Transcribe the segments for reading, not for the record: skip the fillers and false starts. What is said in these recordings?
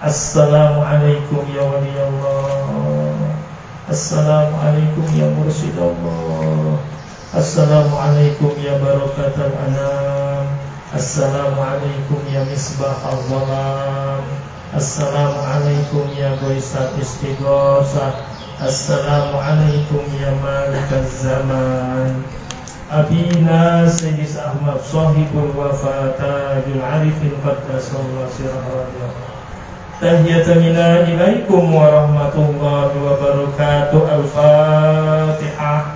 Assalamualaikum ya wali Allah. Assalamualaikum ya mursyid Allah. Assalamualaikum ya barakatul anam. Assalamualaikum ya misbah al-zalam. Assalamualaikum ya ghaisat istighosah. Assalamualaikum ya malikaz zaman. Abina Sayyid Ahmad Sahibul Wafatajul Arifin Qaddasallahu sirrahul. Tahiyatan minna ilaikum warahmatullahi wabarakatuh. Al-Fatihah.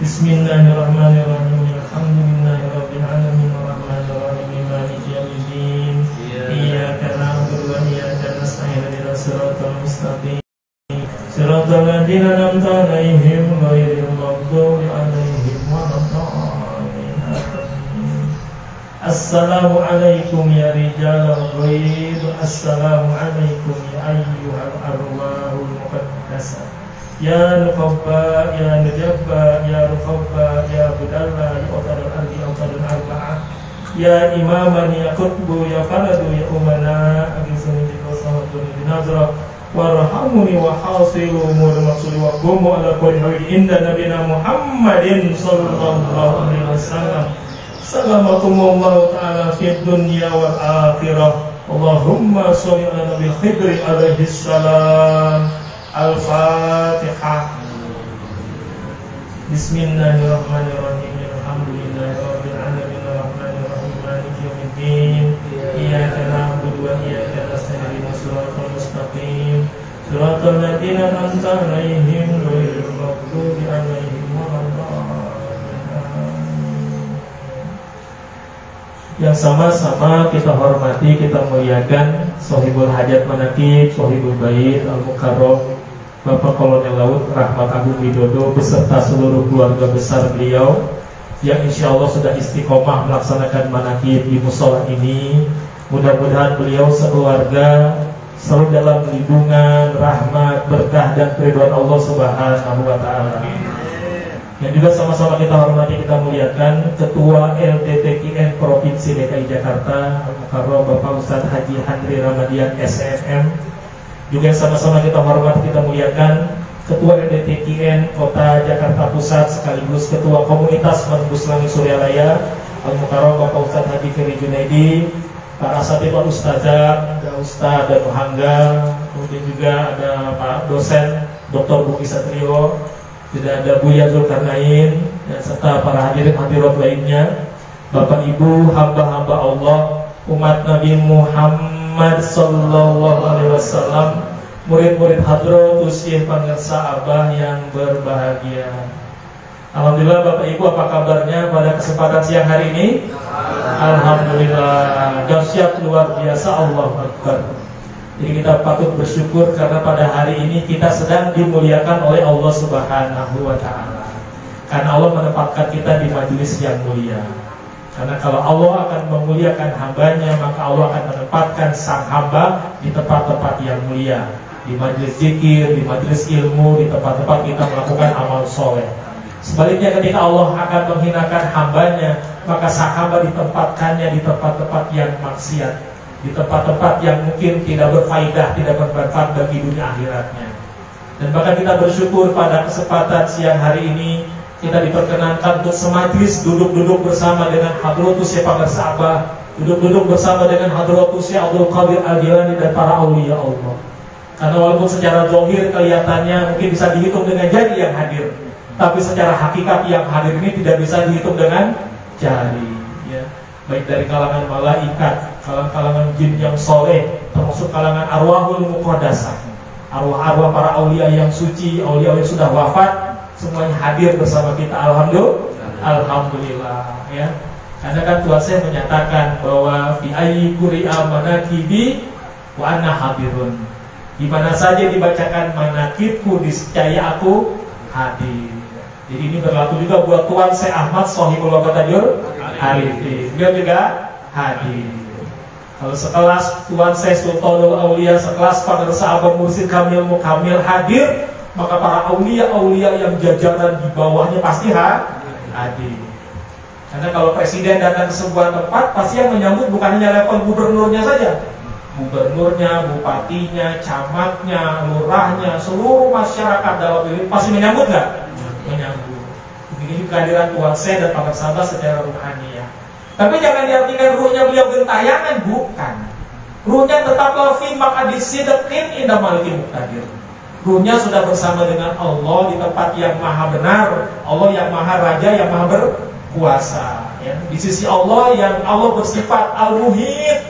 Bismillahirrahmanirrahim. Alhamdulillahi rabbil alamin arrahmanir rahim maliki yaumiddin. Iyyaka na'budu wa iyyaka nasta'in ihdinas siratal mustaqim. Siratal ladzina an'amta 'alaihim ghairil maghdubi 'alaihim waladdallin. Assalamualaikum ya rijalal ghaib. Assalamualaikum ya ayyuhal arwahul muqaddasah. Ya Nuqabba, ya Nujabba, ya Ruqabba, ya Budalla, ya Utadul Ardi, Utadul Arba'ah. Ya Imaman, ya Qutbu, ya Faradu, ya Umana. Agisuni bikosamatuni binazra. Warhamuni wa hasilu umur maksudi wa gumu ala kulli hawid inda nabina Muhammadin sallallahu alaihi wasallam. Salamakumullahu ta'ala fid dunya wal akhirah. Allahumma sholli ala nabi Khidri alaihi salam. Al-Fatihah. Bismillahirrahmanirrahim. Alhamdulillahi rabbil alamin arrahmanir rahim maliki yaumiddin. Iyyaka na'budu wa iyyaka nasta'in ihdinas siratal mustaqim. Siratal ladzina an'amta 'alaihim ghairil maghdubi 'alaihim waladdallin. Yang sama-sama kita hormati, kita muliakan Sohibul Hajat Manaqib, Sohibul Bait Al-Mukarram Bapak Kolonel Laut Rahmat Agung Widodo beserta seluruh keluarga besar beliau yang insya Allah sudah istiqomah melaksanakan manaqib di musola ini. Mudah-mudahan beliau sekeluarga selalu dalam lindungan, rahmat, berkah dan keridhaan Allah Subhanahu wa Ta'ala. Yang juga sama-sama kita hormati, kita muliakan Ketua LTTKN Provinsi DKI Jakarta Al-Mukarram Bapak Ustadz Haji Handri Ramadian SNM. Juga sama-sama kita hormati, kita muliakan Ketua LTTKN Kota Jakarta Pusat sekaligus Ketua Komunitas Menembus Langit Suryalaya Al-Mukarram Bapak Ustadz Haji Ferry Junaidi, para asatidz ustazah, ada Ustadz dan Muhangga, kemudian juga ada Pak dosen Dr. Buki Satrio, tidak ada Buya Zulkarnain, dan serta para hadirin hadirat lainnya, Bapak Ibu, hamba-hamba Allah, umat Nabi Muhammad Sallallahu Alaihi Wasallam, murid-murid Hadratus Syekh Pangersa Abah yang berbahagia. Alhamdulillah Bapak Ibu, apa kabarnya pada kesempatan siang hari ini? Alhamdulillah, dahsyat luar biasa, Allahu Akbar. Jadi kita patut bersyukur karena pada hari ini kita sedang dimuliakan oleh Allah Subhanahu wa Ta'ala. Karena Allah menempatkan kita di majelis yang mulia. Karena kalau Allah akan memuliakan hambanya, maka Allah akan menempatkan sang hamba di tempat-tempat yang mulia, di majelis zikir, di majelis ilmu, di tempat-tempat kita melakukan amal soleh. Sebaliknya ketika Allah akan menghinakan hambanya, maka sang hamba ditempatkannya di tempat-tempat yang maksiat, di tempat-tempat yang mungkin tidak berfaedah, tidak bermanfaat bagi dunia akhiratnya. Dan bahkan kita bersyukur pada kesempatan siang hari ini kita diperkenankan untuk semajlis duduk-duduk bersama dengan Hadratus Syekh Pangersa Abah, duduk-duduk bersama dengan Hadratus Syekh Abdul Qadir Al-Jilani dan para aulia Allah. Karena walaupun secara zahir kelihatannya mungkin bisa dihitung dengan jari yang hadir, tapi secara hakikat yang hadir ini tidak bisa dihitung dengan jari, ya. Baik dari kalangan malaikat, kalangan jin yang soleh, termasuk kalangan arwahul muqaddasah, arwah-arwah para aulia yang suci, aulia yang sudah wafat, semuanya hadir bersama kita. Alhamdulillah, ya. Karena kan Tuhan saya menyatakan bahwa fi ayyi quri'a manaqibi wa anna hadirun. Di mana saja dibacakan manaqibku, niscaya aku hadir. Jadi ini berlaku juga buat Tuan Syekh Ahmad Shahibul Wafatajul Arifin. Dia juga hadir. Kalau sekelas Tuan Syekh Sultanul Aulia, sekelas Pangersa Abah Mursyid Kamil Mukamil hadir, maka para aulia-aulia yang jajaran di bawahnya pasti hadir. Karena kalau presiden datang ke sebuah tempat, pasti yang menyambut bukan hanya level gubernurnya saja, gubernurnya, bupatinya, camatnya, lurahnya, seluruh masyarakat dalam ini pasti menyambut nggak? Menyambut. Begini kehadiran Tuhan saya dan para sahabat secara ruhani ya. Tapi jangan diartikan ruhnya beliau gentayangan, bukan. Ruhnya tetaplah fi maq'adi sidqin inda malikin muqtadir. Ruhnya sudah bersama dengan Allah di tempat yang maha benar, Allah yang maha raja, yang maha berkuasa ya. Di sisi Allah yang Allah bersifat al-muhit,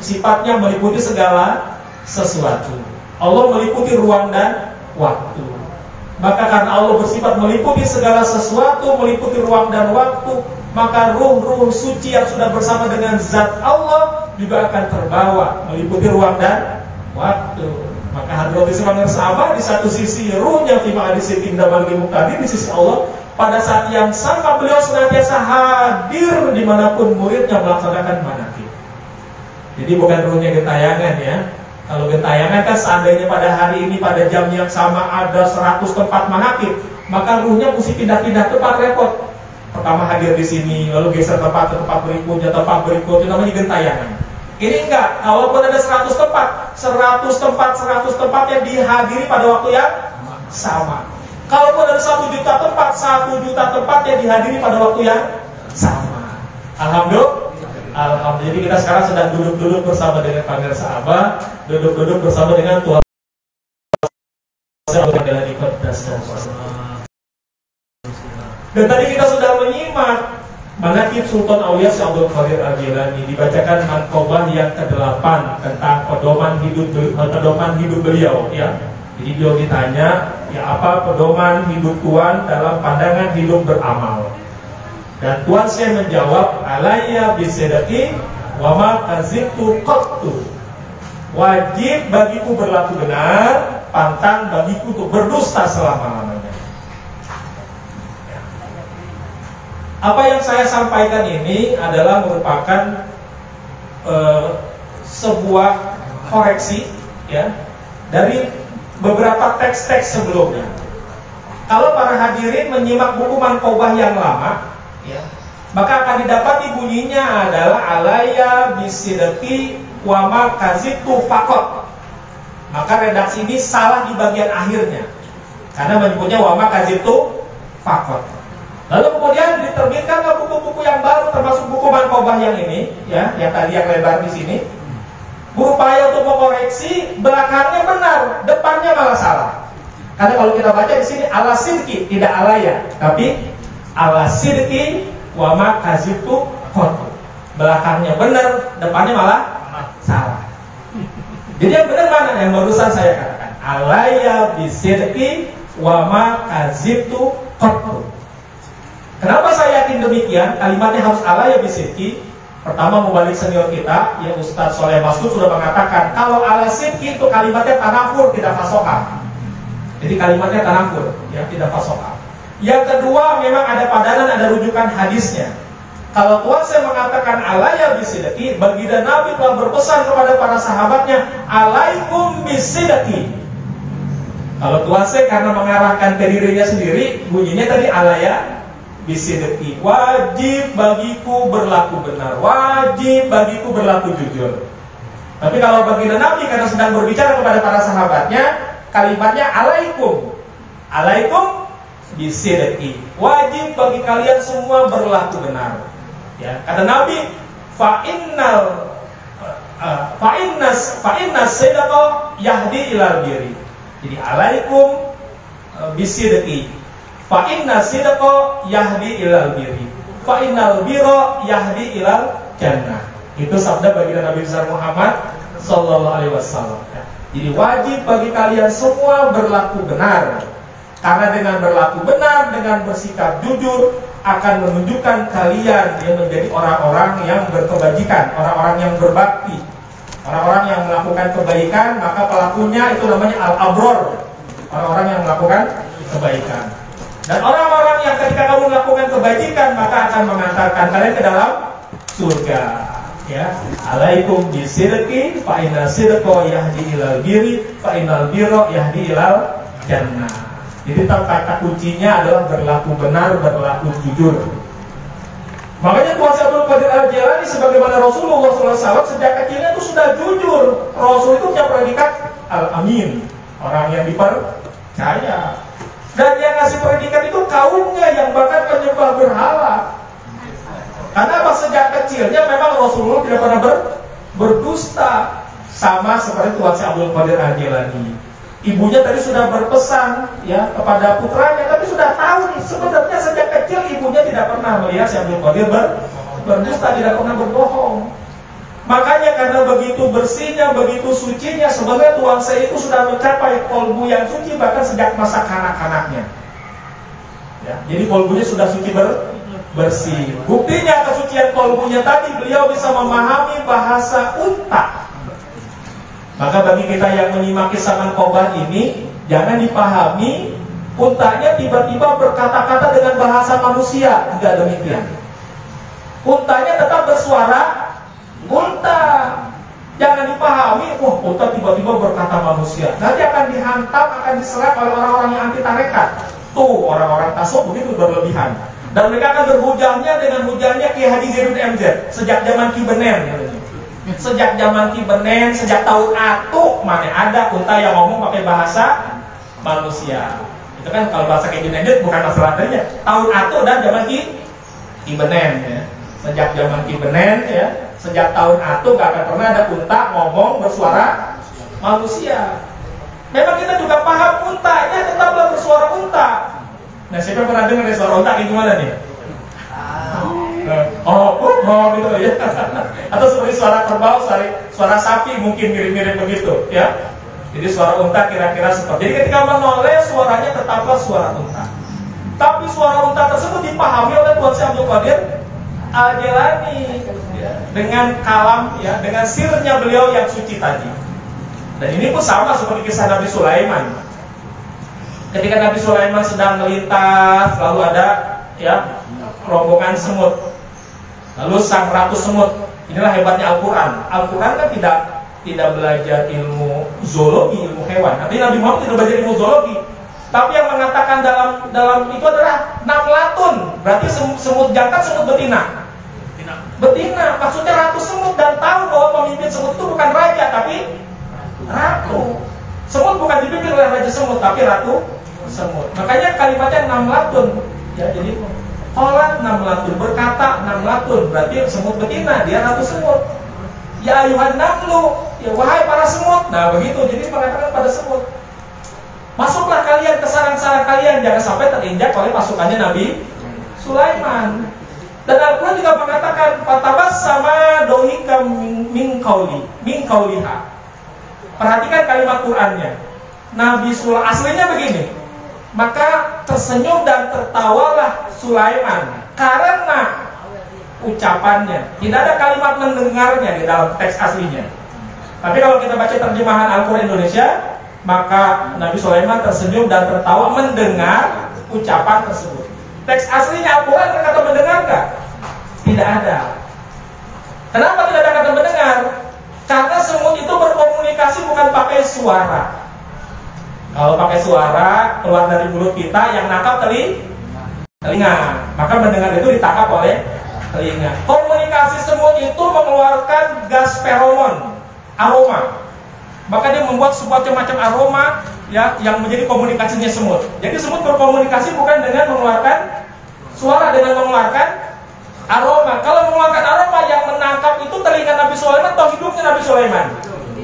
sifatnya meliputi segala sesuatu. Allah meliputi ruang dan waktu. Maka karena Allah bersifat meliputi segala sesuatu, meliputi ruang dan waktu, maka ruh-ruh suci yang sudah bersama dengan zat Allah juga akan terbawa meliputi ruang dan waktu. Maka Hadratus Imam Sahabat di satu sisi ruhnya fi ma'adi sidqin damal muqtadir, di sisi Allah pada saat yang sama beliau senantiasa hadir dimanapun muridnya melaksanakan manaqib. Jadi bukan ruhnya gentayangan ya. Kalau gentayangan kan seandainya pada hari ini pada jam yang sama ada 100 tempat manaqib, maka ruhnya mesti pindah-pindah tempat, repot. Pertama hadir di sini, lalu geser tempat ke tempat berikutnya, namanya gentayangan. Ini enggak, kalaupun ada 100 tempat, 100 tempat yang dihadiri pada waktu yang sama. Kalaupun ada 1 juta tempat, 1 juta tempat yang dihadiri pada waktu yang sama. Alhamdulillah, jadi kita sekarang sedang duduk-duduk bersama dengan pangeran sahabat, duduk-duduk bersama dengan Tuhan. Dan tadi kita sudah menyimak manaqib Sultan Aulia Syekh Abdul Qadir Al-Jilani, dibacakan manqobah yang ke-8 tentang pedoman hidup beliau ya. Jadi beliau ditanya, ya apa pedoman hidup Tuhan dalam pandangan hidup beramal? Dan Tuhan saya menjawab, alayya bisidqi wa ma kazibtu qattu. Wajib bagiku berlaku benar, pantang bagiku untuk berdusta selama-lamanya. Apa yang saya sampaikan ini adalah merupakan sebuah koreksi ya dari beberapa teks-teks sebelumnya. Kalau para hadirin menyimak buku manqobah yang lama ya, maka akan didapati bunyinya adalah alayya bisidqi wa ma kazibtu faqat. Maka redaksi ini salah di bagian akhirnya karena menyebutnya wa ma kazibtu faqat. Lalu kemudian diterbitkanlah buku-buku yang baru, termasuk buku manqobah yang ini, ya, yang tadi yang lebar di sini, berupaya untuk mengoreksi belakangnya benar, depannya malah salah. Karena kalau kita baca di sini ala sidqi, tidak alaya, tapi ala sidqi wa ma kazibtu qattu. Belakangnya benar, depannya malah salah. Jadi yang benar mana? Yang barusan saya katakan, alaya bisidqi wa ma kazibtu qattu. Kenapa saya yakin demikian? Kalimatnya harus alaya bisidqi. Pertama, mubalik senior kita, ya Ustadz Soleh Masud sudah mengatakan kalau ala sidqi itu kalimatnya tanafur, tidak fasohah. Jadi kalimatnya tanafur, ya tidak fasohah. Yang kedua, memang ada padanan, ada rujukan hadisnya. Kalau Tuhan saya mengatakan alaya bisidqi, baginda Nabi telah berpesan kepada para sahabatnya, alaikum bisidqi. Kalau Tuhan saya karena mengarahkan ke dirinya sendiri, bunyinya tadi alaya bisidqi, wajib bagiku berlaku benar, wajib bagiku berlaku jujur. Tapi kalau baginda Nabi karena sedang berbicara kepada para sahabatnya, kalimatnya alaikum, alaikum bisidqi, wajib bagi kalian semua berlaku benar. Ya, kata Nabi, fa innas sidqa yahdi ilal birri. Jadi alaikum bisidqi, fa inna sidqa yahdi ilal birri, fa innal birra yahdi ilal jannah. Itu sabda baginda Nabi besar Muhammad sallallahu alaihi wasallam. Jadi wajib bagi kalian semua berlaku benar. Karena dengan berlaku benar, dengan bersikap jujur akan menunjukkan kalian yang menjadi orang-orang yang berkebajikan, orang-orang yang berbakti, orang-orang yang melakukan kebaikan. Maka pelakunya itu namanya al-abror, orang-orang yang melakukan kebaikan. Dan orang-orang yang ketika kamu melakukan kebajikan maka akan mengantarkan kalian ke dalam surga. Ya, alaikum bisidqi, fa inna sidqa yahdi ilal birri, fa innal birra yahdi ilal jannah. Jadi kata kuncinya adalah berlaku benar, berlaku jujur. Makanya Tuhan Syekh Abdul Qadir Al-Jilani sebagaimana Rasulullah SAW sejak kecilnya itu sudah sudah jujur. Rasul itu punya predikat Al-Amin, orang yang dipercaya. Dan yang ngasih predikat itu kaumnya yang bahkan penyembah berhala. Karena apa? Sejak kecilnya memang Rasulullah tidak pernah berdusta. Sama seperti Tuan Syekh Abdul Qadir Al-Jilani. Ibunya tadi sudah berpesan ya kepada putranya, tapi sudah tahu nih sebenarnya sejak kecil ibunya tidak pernah melihat Syekh Abdul Qadir berdusta, tidak pernah berbohong. Makanya karena begitu bersihnya, begitu sucinya, sebenarnya Tuan Syekh itu sudah mencapai kolbu yang suci bahkan sejak masa kanak-kanaknya. Ya, jadi kolbunya sudah suci bersih. Buktinya kesucian kolbunya tadi, beliau bisa memahami bahasa unta. Maka bagi kita yang menyimak kisah Manqobah ini, jangan dipahami untanya tiba-tiba berkata-kata dengan bahasa manusia. Tidak demikian. Untanya tetap bersuara unta. Jangan dipahami, wah unta tiba-tiba berkata manusia. Nanti akan dihantam, akan diserang oleh orang-orang yang anti tarekat. Tuh, orang-orang tasawuf begitu berlebihan. Dan mereka akan berhujahnya dengan hujahnya Ki Haji Zainuddin MZ sejak zaman Ki Benen. Sejak zaman Ki Benen, sejak tahun Atuk, mana ada unta yang ngomong pakai bahasa manusia. Itu kan kalau bahasa Ki Benen bukan masalah tadinya. Tahun Atuk dan zaman Ki Benen ya. Sejak zaman Ki Benen ya, sejak tahun Atuk gak akan pernah ada unta ngomong bersuara manusia. Memang kita juga paham untanya tetaplah bersuara unta. Nah, siapa pernah dengar suara unta kayak gimana nih? Gitu ya. Atau seperti suara kerbau, suara sapi mungkin mirip-mirip begitu ya. Jadi suara unta kira-kira seperti. Jadi ketika menoleh suaranya tetaplah suara unta. Tapi suara unta tersebut dipahami oleh Tuan Syekh Abdul Qadir Al-Jilani ya, dengan kalam ya, dengan sirnya beliau yang suci tadi. Dan ini pun sama seperti kisah Nabi Sulaiman. Ketika Nabi Sulaiman sedang melintas, lalu ada ya rombongan semut. Lalu sang ratu semut. Inilah hebatnya Al-Quran. Al-Quran kan tidak belajar ilmu zoologi, ilmu hewan. Artinya Nabi Muhammad tidak belajar ilmu zoologi. Tapi yang mengatakan dalam itu adalah namlatun. Berarti semut jantan, semut betina. Betina, maksudnya ratu semut. Dan tahu bahwa pemimpin semut itu bukan raja, tapi ratu. Semut bukan dipimpin oleh raja semut, tapi ratu semut. Makanya kalimatnya namlatun. Ya, jadi Qalat namlatun, berkata namlatun, berarti semut betina, dia ratu semut. Ya ayuhan namlu, ya wahai para semut. Nah begitu, jadi mengatakan pada semut, masuklah kalian ke sarang-sarang kalian, jangan sampai terinjak oleh pasukannya Nabi Sulaiman. Dan Al-Quran juga mengatakan fatabas sama dohika min kauliha. Perhatikan kalimat Qurannya. Nabi Sulaiman aslinya begini, maka tersenyum dan tertawalah Sulaiman karena ucapannya. Tidak ada kalimat mendengarnya di dalam teks aslinya. Tapi kalau kita baca terjemahan Al-Quran Indonesia, maka Nabi Sulaiman tersenyum dan tertawa mendengar ucapan tersebut. Teks aslinya Al-Quran ada kata mendengar nggak? Tidak ada. Kenapa tidak ada kata mendengar? Karena semut itu berkomunikasi bukan pakai suara. Kalau pakai suara keluar dari mulut kita, yang nangkap telinga, maka mendengar itu ditangkap oleh telinga. Komunikasi semut itu mengeluarkan gas feromon, aroma. Maka dia membuat sebuah macam aroma ya, yang menjadi komunikasinya semut. Jadi semut berkomunikasi bukan dengan mengeluarkan suara, dengan mengeluarkan aroma. Kalau mengeluarkan aroma, yang menangkap itu telinga Nabi Sulaiman atau hidungnya Nabi Sulaiman?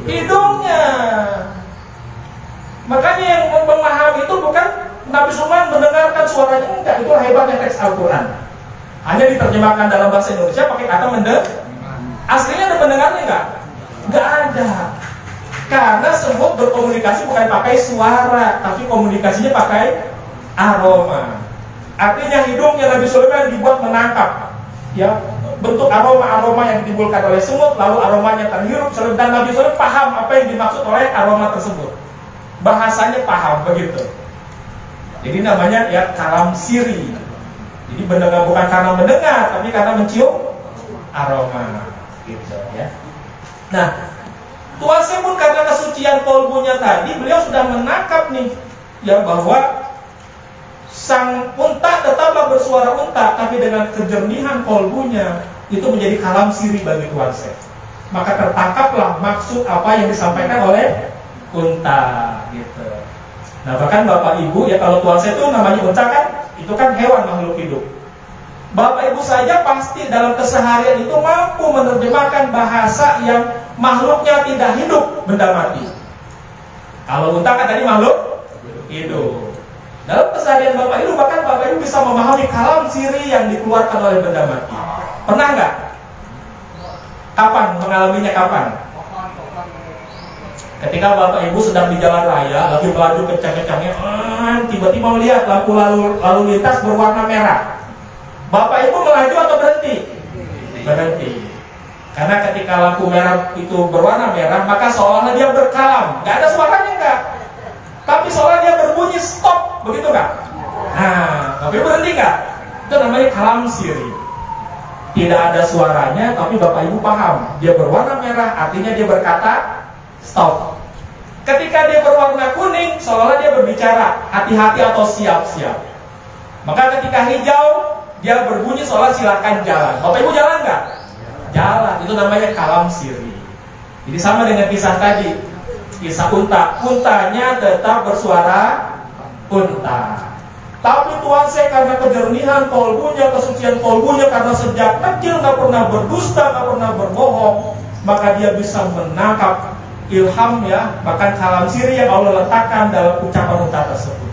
Hidungnya. Makanya yang memahami itu bukan Nabi Sulaiman mendengarkan suaranya, enggak. Itu hebatnya teks Al-Quran. Hanya diterjemahkan dalam bahasa Indonesia pakai kata mendengar. Aslinya ada mendengarnya enggak? Enggak ada. Karena semut berkomunikasi bukan pakai suara, tapi komunikasinya pakai aroma. Artinya hidungnya Nabi Sulaiman dibuat menangkap ya bentuk aroma-aroma yang ditimbulkan oleh semut, lalu aromanya terhirup, dan Nabi Sulaiman paham apa yang dimaksud oleh aroma tersebut. Bahasanya paham begitu. Jadi namanya ya kalam siri. Jadi mendengar bukan karena mendengar, tapi karena mencium aroma gitu ya. Nah, Tuan Syekh pun karena kesucian kolbunya tadi, beliau sudah menangkap nih ya bahwa sang unta tetaplah bersuara unta, tapi dengan kejernihan kolbunya itu menjadi kalam siri bagi Tuan Syekh. Maka tertangkaplah maksud apa yang disampaikan oleh unta gitu. Nah bahkan Bapak Ibu ya, kalau Tuhan saya itu namanya unta kan, itu kan hewan makhluk hidup. Bapak Ibu saja pasti dalam keseharian itu mampu menerjemahkan bahasa yang makhluknya tidak hidup, benda mati. Kalau unta kan tadi makhluk hidup. Dalam keseharian Bapak Ibu, bahkan Bapak Ibu bisa memahami kalam siri yang dikeluarkan oleh benda mati. Pernah nggak? Kapan mengalaminya, kapan? Ketika Bapak Ibu sedang di jalan raya, lagi melaju kencang-kencangnya, tiba-tiba melihat lampu lalu lintas berwarna merah. Bapak Ibu melaju atau berhenti? Berhenti. Karena ketika lampu merah itu berwarna merah, maka seolah dia berkalam. Nggak ada suaranya nggak? Tapi seolah dia berbunyi stop, begitu nggak? Nah, Bapak Ibu berhenti nggak? Itu namanya kalam siri. Tidak ada suaranya, tapi Bapak Ibu paham. Dia berwarna merah, artinya dia berkata stop. Ketika dia berwarna kuning, seolah dia berbicara hati-hati atau siap-siap. Maka ketika hijau, dia berbunyi seolah silakan jalan. Bapak Ibu jalan nggak? Jalan. Itu namanya kalam siri. Jadi sama dengan kisah tadi, kisah unta. Untanya tetap bersuara unta. Tapi Tuhan saya karena kejernihan kolbunya, kesucian kolbunya, karena sejak kecil nggak pernah berdusta, nggak pernah berbohong, maka dia bisa menangkap ilham ya, bahkan kalam siri yang Allah letakkan dalam ucapan unta tersebut.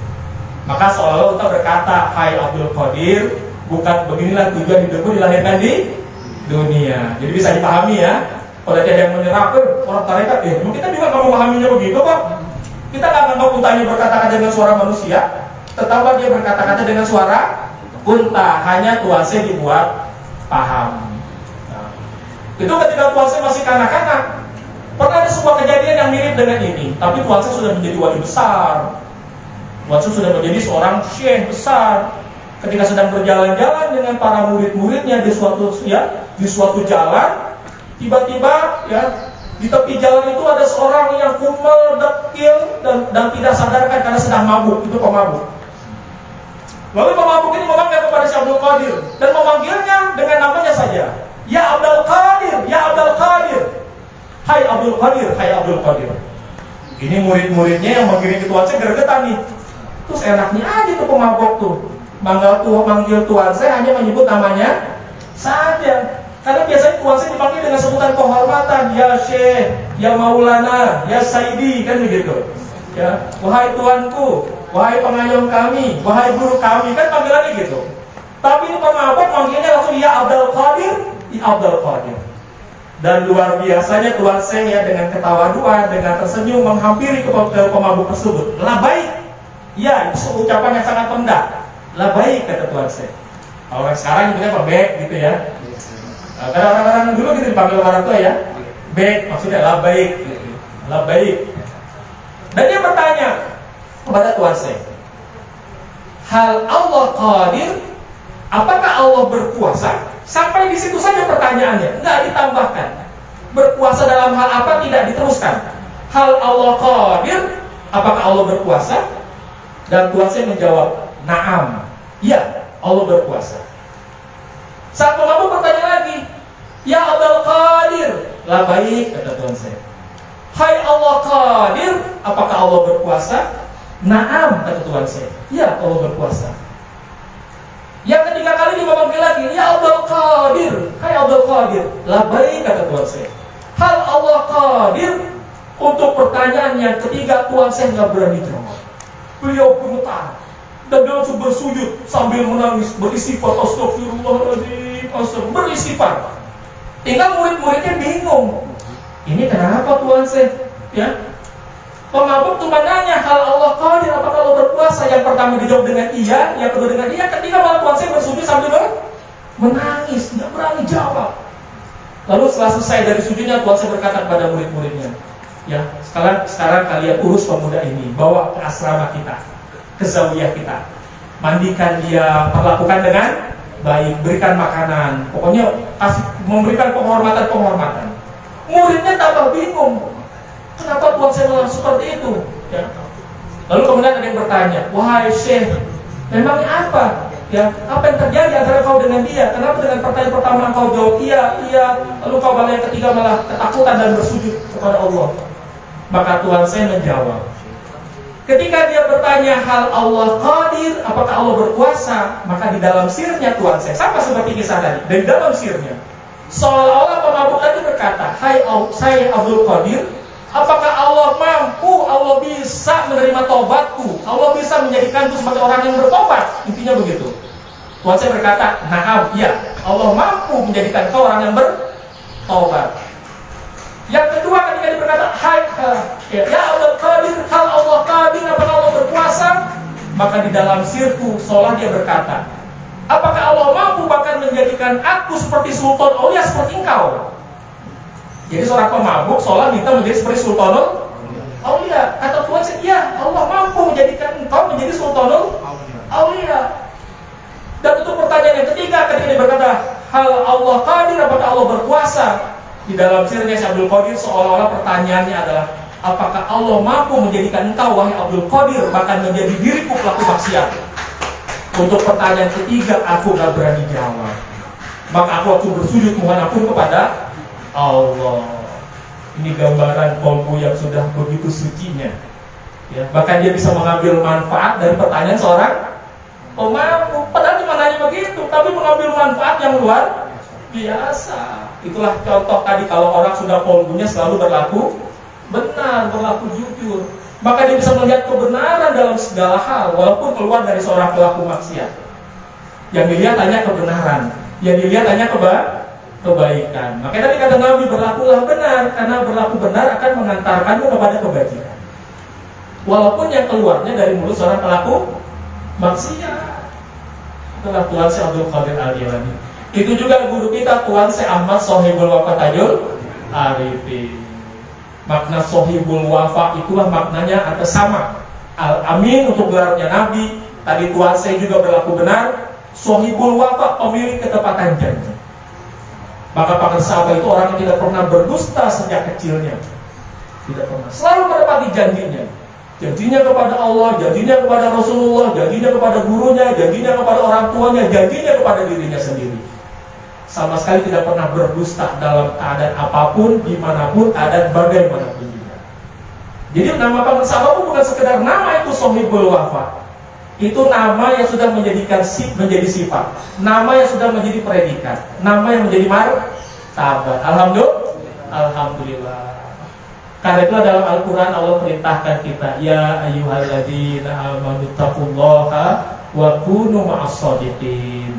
Maka seolah-olah unta berkata, hai Abdul Qadir, bukan beginilah tujuan hidupmu dilahirkan di dunia. Jadi bisa dipahami ya. Kalau ada yang menyerah, orang tarekat, kita juga nggak memahaminya begitu Pak. Kita nggak nganggap untanya berkata-kata dengan suara manusia, tetapi dia berkata-kata dengan suara unta. Hanya Tuhan saya dibuat paham. Nah, itu ketika Tuhan saya masih kanak-kanak, pernah ada sebuah kejadian yang mirip dengan ini. Tapi Tuhan saya sudah menjadi wali besar. Tuhan saya sudah menjadi seorang syekh besar. Ketika sedang berjalan-jalan dengan para murid-muridnya di suatu jalan, tiba-tiba ya di tepi jalan itu ada seorang yang kumel, dekil dan tidak sadarkan karena sedang mabuk. Itu pemabuk. Lalu pemabuk ini memanggil kepada Syekh Abdul Qadir dan memanggilnya dengan namanya saja. Ya Abdul Qadir, ya Abdul Qadir. Hai Abdul Qadir, hai Abdul Qadir. Ini murid-muridnya yang mengiring Tuhan saya gregetan nih. Terus enaknya aja tuh pemabuk tuh. Manggil Tuhan saya hanya menyebut namanya saja. Karena biasanya Tuhan saya dipanggil dengan sebutan kehormatan, ya Syekh, ya Maulana, ya Saidi, kan begitu. Ya, wahai Tuanku, wahai pengayom kami, wahai guru kami, kan panggilannya gitu. Tapi ini pemabuk manggilnya langsung ya Abdul Qadir, ya Abdul Qadir. Dan luar biasanya Tuhan saya ya, dengan ketawaduan, dengan tersenyum menghampiri ke pemabuk tersebut. Lah baik, ya itu ucapan yang sangat rendah. Lah baik, kata Tuhan saya. Kalau yang sekarang itu kan baik gitu ya. Karena orang-orang dulu gitu dipanggil orang tua ya, baik, maksudnya lah baik, lah baik. Dan dia bertanya kepada Tuhan saya, hal Allah qadir, apakah Allah berkuasa? Sampai di situ saja pertanyaannya, nggak ditambahkan. Berkuasa dalam hal apa, tidak diteruskan. Hal Allah qadir, apakah Allah berkuasa? Dan Tuhan saya menjawab, na'am, iya, Allah berkuasa. Saat pemabuk bertanya lagi, ya Abdul Qadir, lah baik, kata Tuhan saya. Hai Allah Qadir, apakah Allah berkuasa? Naam, kata Tuhan saya. Ya, Allah berkuasa. Yang ketiga kali dia memanggil lagi, ya Abdul Qadir, hai Abdul Qadir, lah baik, kata Tuhan saya. Hal Allah Qadir. Untuk pertanyaan yang ketiga Tuhan saya nggak berani jawab. Beliau gemetar dan dia langsung bersujud sambil menangis, beristighfar, astagfirullahaladzim, beristighfar. Tinggal murid-muridnya bingung. Ini kenapa Tuhan saya? Ya, pemabuk cuma nanya hal Allah qadir, apakah Allah berkuasa? Yang pertama dijawab dengan iya, yang kedua dengan iya, ketiga malah Tuhan saya bersujud sambil menangis, nggak berani jawab. Lalu setelah selesai dari sujudnya, Tuhan saya berkata kepada murid-muridnya, ya sekarang kalian urus pemuda ini, bawa ke asrama kita, ke zawiyah kita, mandikan dia, perlakukan dengan baik, berikan makanan, pokoknya memberikan penghormatan. Muridnya tambah bingung, kenapa Tuhan saya malah seperti itu? Ya. Lalu kemudian ada yang bertanya, wahai Syekh, memangnya apa Ya, apa yang terjadi antara kau dengan dia? Kenapa dengan pertanyaan pertama kau jawab iya, iya, lalu kau malah yang ketiga malah ketakutan dan bersujud kepada Allah? Maka Tuhan saya menjawab, ketika dia bertanya hal Allah qadir, apakah Allah berkuasa, maka di dalam sirnya Tuhan saya, sama seperti kisah tadi, dari dalam sirnya seolah-olah pemabuk tadi berkata, hai saya Abdul Qadir, apakah Allah mampu, Allah bisa menerima tobatku, Allah bisa menjadikanku sebagai orang yang bertobat? Intinya begitu. Tuhan saya berkata, naam, iya, Allah mampu menjadikan kau orang yang bertobat. Yang kedua ketika dia berkata, hai ya Abdul Qadir, hal Allah qadir, apakah Allah berkuasa? Maka di dalam sirku seolah dia berkata, apakah Allah mampu bahkan menjadikan aku seperti sultan aulia seperti engkau? Jadi seorang pemabuk seolah minta menjadi seperti sultanul aulia. Kata Tuhan, iya, Allah mampu menjadikan engkau menjadi sultanul aulia. Dan untuk pertanyaan yang ketiga ketika dia berkata, hal Allah qadir, apakah Allah berkuasa? Di dalam sirnya si Abdul Qadir seolah-olah pertanyaannya adalah, apakah Allah mampu menjadikan engkau wahai Abdul Qadir bahkan menjadi diriku pelaku maksiat? Untuk pertanyaan ketiga aku gak berani jawab, maka aku waktu bersujud mohon ampun kepada Allah. Ini gambaran kolbu yang sudah begitu sucinya, ya, bahkan dia bisa mengambil manfaat dari pertanyaan seorang pemabuk. Padahal cuma nanya begitu, tapi mengambil manfaat yang luar biasa. Itulah contoh tadi, kalau orang sudah kolbunya selalu berlaku benar, berlaku jujur, maka dia bisa melihat kebenaran dalam segala hal walaupun keluar dari seorang pelaku maksiat. Yang dilihat hanya kebenaran, yang dilihat hanya kebaikan. Makanya tadi kata Nabi, berlakulah benar, karena berlaku benar akan mengantarkanmu kepada kebajikan, walaupun yang keluarnya dari mulut seorang pelaku maksiat. Itulah Tuhan Syekh Abdul Qadir Al-Jilani. Itu juga guru kita Tuhan Syekh Ahmad Sohibul Wafa Tajul Arifin. Makna Sohibul Wafa itulah maknanya ada sama. Al-Amin untuk gelarnya Nabi. Tadi Tuhan Syekh juga berlaku benar. Sohibul Wafa, pemilik ketepatan janji. Maka para sahabat itu orang yang tidak pernah berdusta sejak kecilnya. Tidak pernah, selalu menepati janjinya. Janjinya kepada Allah, janjinya kepada Rasulullah, janjinya kepada gurunya, janjinya kepada orang tuanya, janjinya kepada dirinya sendiri. Sama sekali tidak pernah berdusta dalam keadaan apapun, dimanapun, keadaan bagaimanapun juga. Jadi nama para sahabat itu bukan sekedar nama, itu Sohibul Wafa. Itu nama yang sudah menjadi sifat, nama yang sudah menjadi predikat, nama yang menjadi martabat. Alhamdulillah. Karena itu dalam Al-Quran Allah perintahkan kita, ya ayyuhalladzina amanu taqullaha wa kunu ma'as-shadiqin.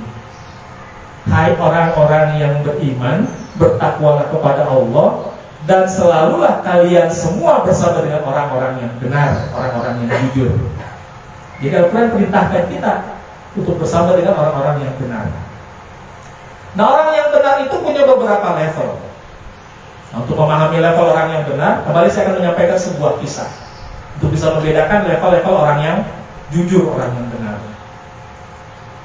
Hai orang-orang yang beriman, bertakwalah kepada Allah dan selalulah kalian semua bersama dengan orang-orang yang benar, orang-orang yang jujur. Jadi Al-Quran perintahkan kita untuk bersama dengan orang-orang yang benar. Nah, orang yang benar itu punya beberapa level. Nah, untuk memahami level orang yang benar, kembali saya akan menyampaikan sebuah kisah untuk bisa membedakan level-level orang yang jujur, orang yang benar.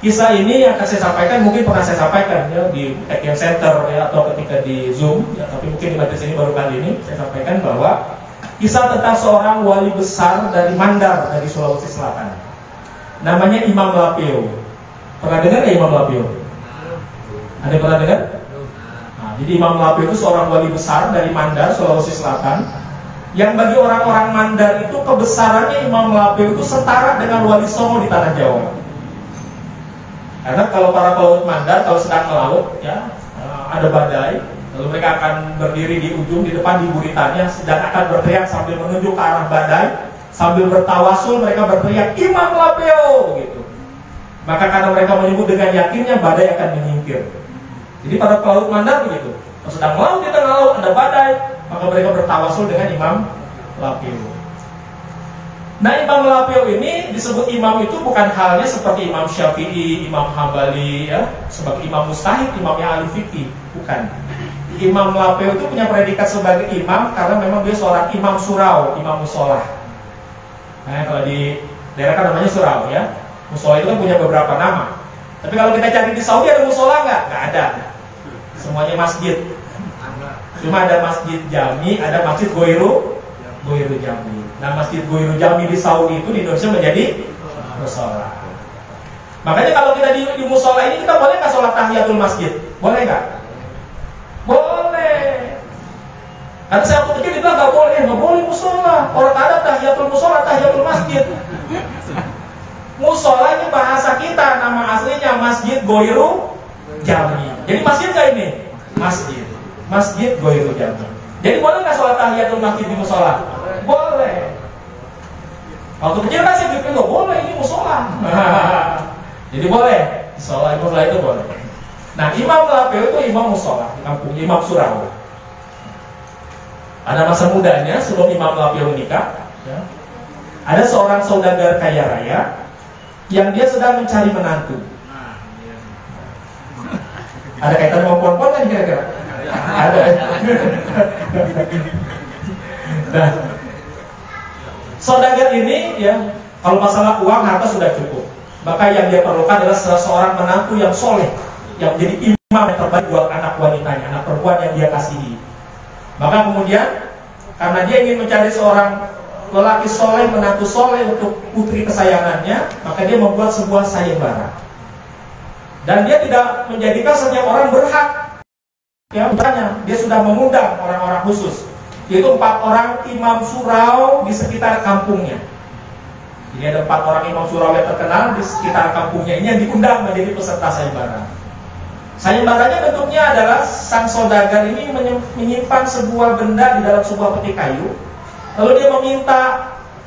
Kisah ini yang akan saya sampaikan, mungkin pernah saya sampaikan ya, di Tekian Center ya, atau ketika di Zoom ya, tapi mungkin di majelis ini baru kali ini saya sampaikan bahwa kisah tentang seorang wali besar dari Mandar, dari Sulawesi Selatan. Namanya Imam Lapeo. Pernah dengar ya Imam Lapeo? Ada yang pernah dengar? Nah, jadi Imam Lapeo itu seorang wali besar dari Mandar, Sulawesi Selatan. Yang bagi orang-orang Mandar itu kebesarannya Imam Lapeo itu setara dengan Wali Songo di Tanah Jawa. Karena kalau para pelaut Mandar, kalau sedang melaut ya, ada badai, lalu mereka akan berdiri di ujung, di depan di buritannya, dan akan berteriak sambil menunjuk ke arah badai, sambil bertawasul mereka berteriak Imam Lapeo gitu. Maka karena mereka menyebut dengan yakinnya, badai akan menyingkir. Jadi para pelaut Mandar begitu, kalau sedang melaut di tengah laut ada badai, maka mereka bertawasul dengan Imam Lapeo. Nah, Imam Lapeo ini disebut imam itu bukan halnya seperti Imam Syafi'i, Imam Hambali ya, sebagai imam mustahid, imamnya ahli fikih, bukan. Imam Lapeo itu punya predikat sebagai imam karena memang dia seorang imam surau, imam musolah. Nah, kalau di daerah kan namanya surau ya. Musolah itu kan punya beberapa nama. Tapi kalau kita cari di Saudi ada musolah nggak? Nggak ada. Semuanya masjid. Cuma ada masjid Jami, ada masjid Goiru Jami. Nah, masjid Goiru Jami di Saudi itu di Indonesia menjadi musolah. Makanya kalau kita di musola ini, kita boleh nggak sholat tahiyatul masjid? Boleh nggak? Boleh. Karena saya waktu kecil dibilang nggak boleh musola. Orang ada tahiyatul musola, tahiyatul masjid. Musola ini bahasa kita, nama aslinya Masjid Goiru Jami. Jadi masjid nggak ini? Masjid. Masjid Goiru Jami. Jadi boleh nggak sholat tahiyatul masjid di musola? Boleh. Waktu kecil kan saya pikir nggak boleh, ini musola. Jadi boleh, sholat musola itu boleh. Nah, imam lapeo itu imam musola di kampungnya, imam surau. Pada masa mudanya sebelum imam lapeo menikah, ya, ada seorang saudagar kaya raya yang dia sedang mencari menantu. Ada kaitan dengan perempuan kan kira-kira? Ada. Nah, saudagar ini ya, kalau masalah uang harta sudah cukup. Maka yang dia perlukan adalah seorang menantu yang soleh, yang menjadi imam yang terbaik buat anak wanitanya, anak perempuan yang dia kasihi. Maka kemudian karena dia ingin mencari seorang lelaki soleh, menantu soleh untuk putri kesayangannya, maka dia membuat sebuah sayembara. Dan dia tidak menjadikan setiap orang berhak. Ya, misalnya dia sudah mengundang orang-orang khusus, yaitu 4 orang imam surau di sekitar kampungnya. Jadi ada 4 orang imam surau yang terkenal di sekitar kampungnya ini yang diundang menjadi peserta sayembara. Sayembaranya bentuknya adalah sang saudagar ini menyimpan sebuah benda di dalam sebuah peti kayu. Lalu dia meminta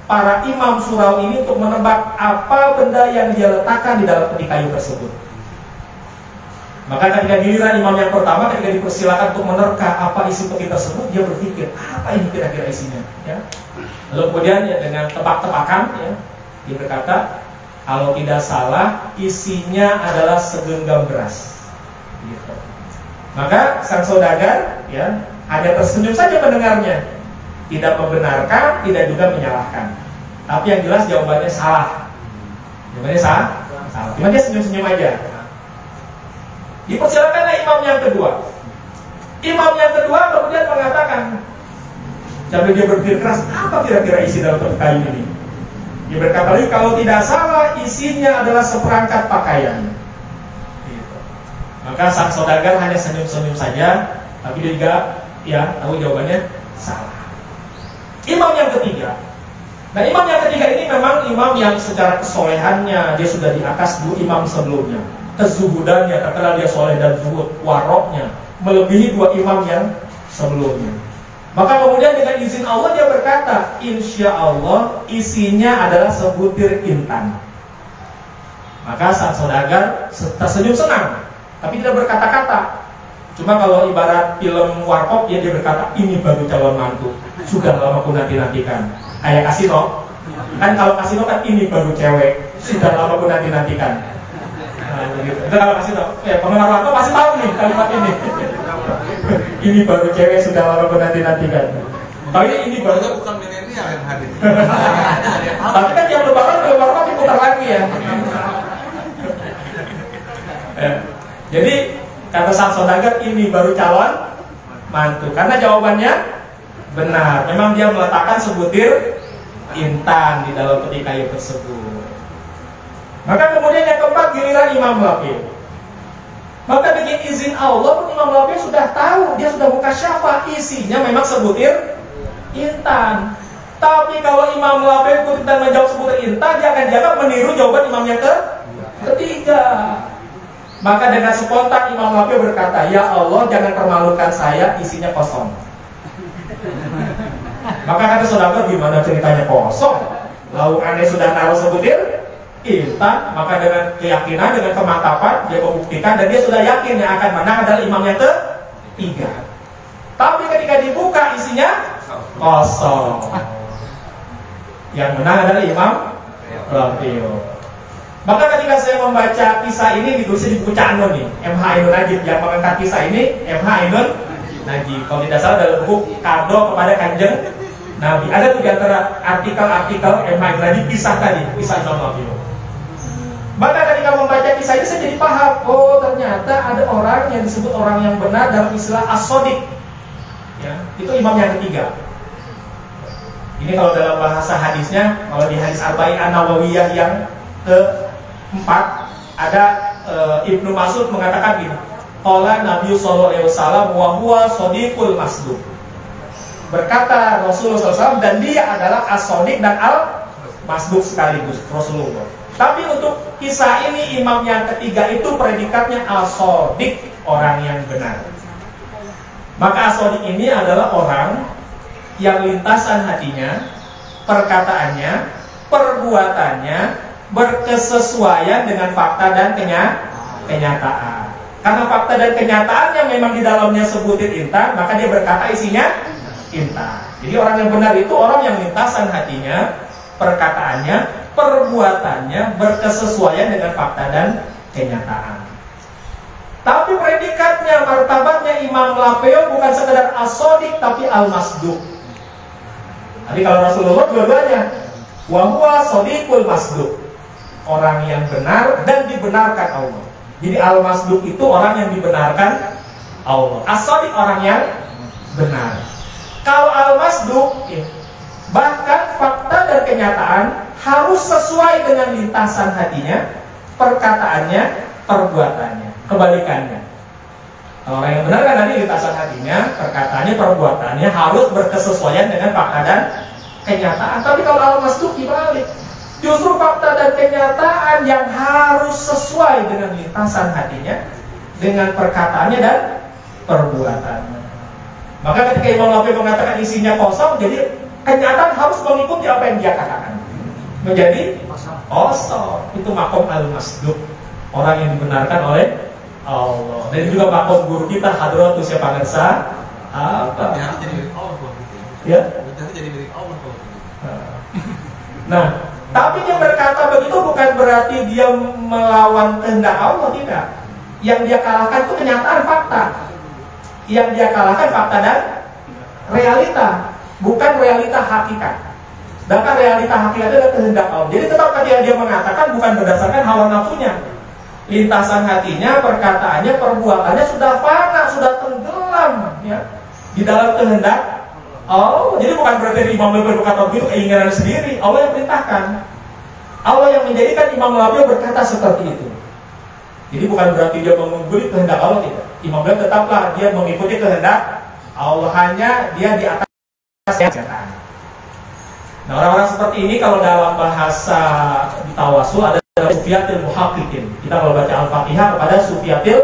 para imam surau ini untuk menebak apa benda yang dia letakkan di dalam peti kayu tersebut. Maka ketika giliran imam yang pertama, ketika dipersilakan untuk menerka apa isi peti tersebut, dia berpikir, apa ini kira-kira isinya? Ya. Lalu kemudian ya, dengan tebak-tebakan, ya, dia berkata, kalau tidak salah isinya adalah segenggam beras. Gitu. Maka sang saudagar ya hanya tersenyum saja mendengarnya, tidak membenarkan, tidak juga menyalahkan. Tapi yang jelas jawabannya salah. Jawabannya salah. Cuma dia senyum-senyum aja. Dipersilakanlah imam yang kedua. Imam yang kedua kemudian mengatakan, sambil dia berpikir keras, apa kira-kira isi dalam peti kayu ini? Dia berkata lagi, kalau tidak salah isinya adalah seperangkat pakaian. Maka sang saudagar hanya senyum-senyum saja, tapi dia juga ya tahu jawabannya salah. Imam yang ketiga. Nah, imam yang ketiga ini memang imam yang secara kesolehannya dia sudah di atas 2 imam sebelumnya. Kezuhudannya, terkenal dia soleh dan zuhud, waroknya melebihi 2 imam yang sebelumnya. Maka kemudian dengan izin Allah dia berkata, insya Allah isinya adalah sebutir intan. Maka sang saudagar tersenyum senang, tapi tidak berkata-kata. Cuma kalau ibarat film warkop, dia berkata, ini baru calon mantu, sudah lama aku nanti-nantikan. Kayak kasino, kan kalau kasino kan ini baru cewek, sudah lama aku nanti-nantikan. Nah, begitu. Itu kalau kasino, ya penggemar warkop pasti tahu nih kalimat ini. Ini baru cewek, sudah lama aku nanti-nantikan. Tapi ini baru bukan milenial yang hadir. Tapi kan yang lebaran warkop diputar lagi ya. Jadi kata sang saudagar, ini baru calon mantu. Karena jawabannya benar. Memang dia meletakkan sebutir intan di dalam peti kayu tersebut. Maka kemudian yang keempat giliran Imam Lapio. Maka dengan izin Allah pun Imam Lapio sudah tahu, dia sudah buka syafa, isinya memang sebutir intan. Tapi kalau Imam Lapio ikut dan menjawab sebutir intan, dia akan dianggap meniru jawaban imam yang ketiga. Maka dengan spontan Imam Lapio berkata, ya Allah jangan permalukan saya, isinya kosong. Maka kata saudagar, gimana ceritanya kosong? Lalu aneh sudah naruh sebutir intan. Maka dengan keyakinan, dengan kemantapan dia membuktikan, dan dia sudah yakin yang akan menang adalah imam yang ketiga. Tapi ketika dibuka isinya kosong. Yang menang adalah Imam Lapio. Maka ketika saya membaca kisah ini, ditulisnya di buku Cak Nun nih, MH Ainun Najib, yang mengangkat kisah ini MH Ainun Najib. Kalau tidak salah dalam buku Kado kepada Kanjeng Nabi. Ada tuh di antara artikel-artikel MH Ainun Najib kisah tadi, kisah Imam Lapio. Maka ketika membaca kisah ini saya jadi paham, oh ternyata ada orang yang disebut orang yang benar dalam istilah as-sodiq. Ya, itu imam yang ketiga. Ini kalau dalam bahasa hadisnya, kalau di hadis Arba'in An-Nawawiyah yang ke-4, Ada Ibnu Mas'ud mengatakan gini, qala Nabi sallallahu alaihi wasallam wa huwa shadiqul masduq. Berkata Rasulullah SAW, dan dia adalah as-shadiq dan al-masduq sekaligus, Rasulullah. Tapi untuk kisah ini imam yang ketiga itu predikatnya as-shadiq, orang yang benar. Maka as-shadiq ini adalah orang yang lintasan hatinya, perkataannya, perbuatannya berkesesuaian dengan fakta dan kenyataan. Karena fakta dan kenyataan yang memang di dalamnya sebutin intan, maka dia berkata isinya intan. Jadi orang yang benar itu orang yang lintasan hatinya, perkataannya, perbuatannya berkesesuaian dengan fakta dan kenyataan. Tapi predikatnya, martabatnya Imam Lapeo bukan sekedar as-shadiq tapi al-masduq. Jadi kalau Rasulullah dua-duanya, wa huwa shadiqul masduq, orang yang benar dan dibenarkan Allah. Jadi al-masduq itu orang yang dibenarkan Allah. As-shadiq orang yang benar. Kalau al-masduq, bahkan fakta dan kenyataan harus sesuai dengan lintasan hatinya, perkataannya, perbuatannya. Kebalikannya, orang yang benar kan tadi lintasan hatinya, perkataannya, perbuatannya harus berkesesuaian dengan fakta dan kenyataan. Tapi kalau al-masduq dibalik, justru fakta dan kenyataan yang harus sesuai dengan lintasan hatinya, dengan perkataannya dan perbuatannya. Maka ketika Imam Lapeo mengatakan isinya kosong, jadi kenyataan harus mengikuti apa yang dia katakan, menjadi kosong. Itu makom al-masduq, orang yang dibenarkan oleh Allah. Dan juga makom guru kita Hadratus ya Pak Ngersa, apa? Jadi milik Allah kalau gitu. Ya? Jadi milik Allah kalau gitu. Nah, tapi dia berkata begitu bukan berarti dia melawan kehendak Allah, tidak. Yang dia kalahkan itu kenyataan fakta. Yang dia kalahkan fakta dan realita, bukan realita hakikat. Sedangkan realita hakikat adalah kehendak Allah. Jadi tetap dia mengatakan bukan berdasarkan hawa nafsunya. Lintasan hatinya, perkataannya, perbuatannya sudah fana, sudah tenggelam ya, di dalam kehendak Allah. Jadi bukan berarti Imam Lapeo berkata begitu keinginan sendiri. Allah yang perintahkan, Allah yang menjadikan Imam Lapeo berkata seperti itu. Jadi bukan berarti dia mengungguli kehendak Allah, tidak. Imam Lapeo tetaplah dia mengikuti kehendak Allah, hanya dia di atas kenyataan. Nah, orang-orang seperti ini kalau dalam bahasa di tawasul ada sufiyatil muhaqqiqin. Kita kalau baca Al-Fatihah kepada sufiyatil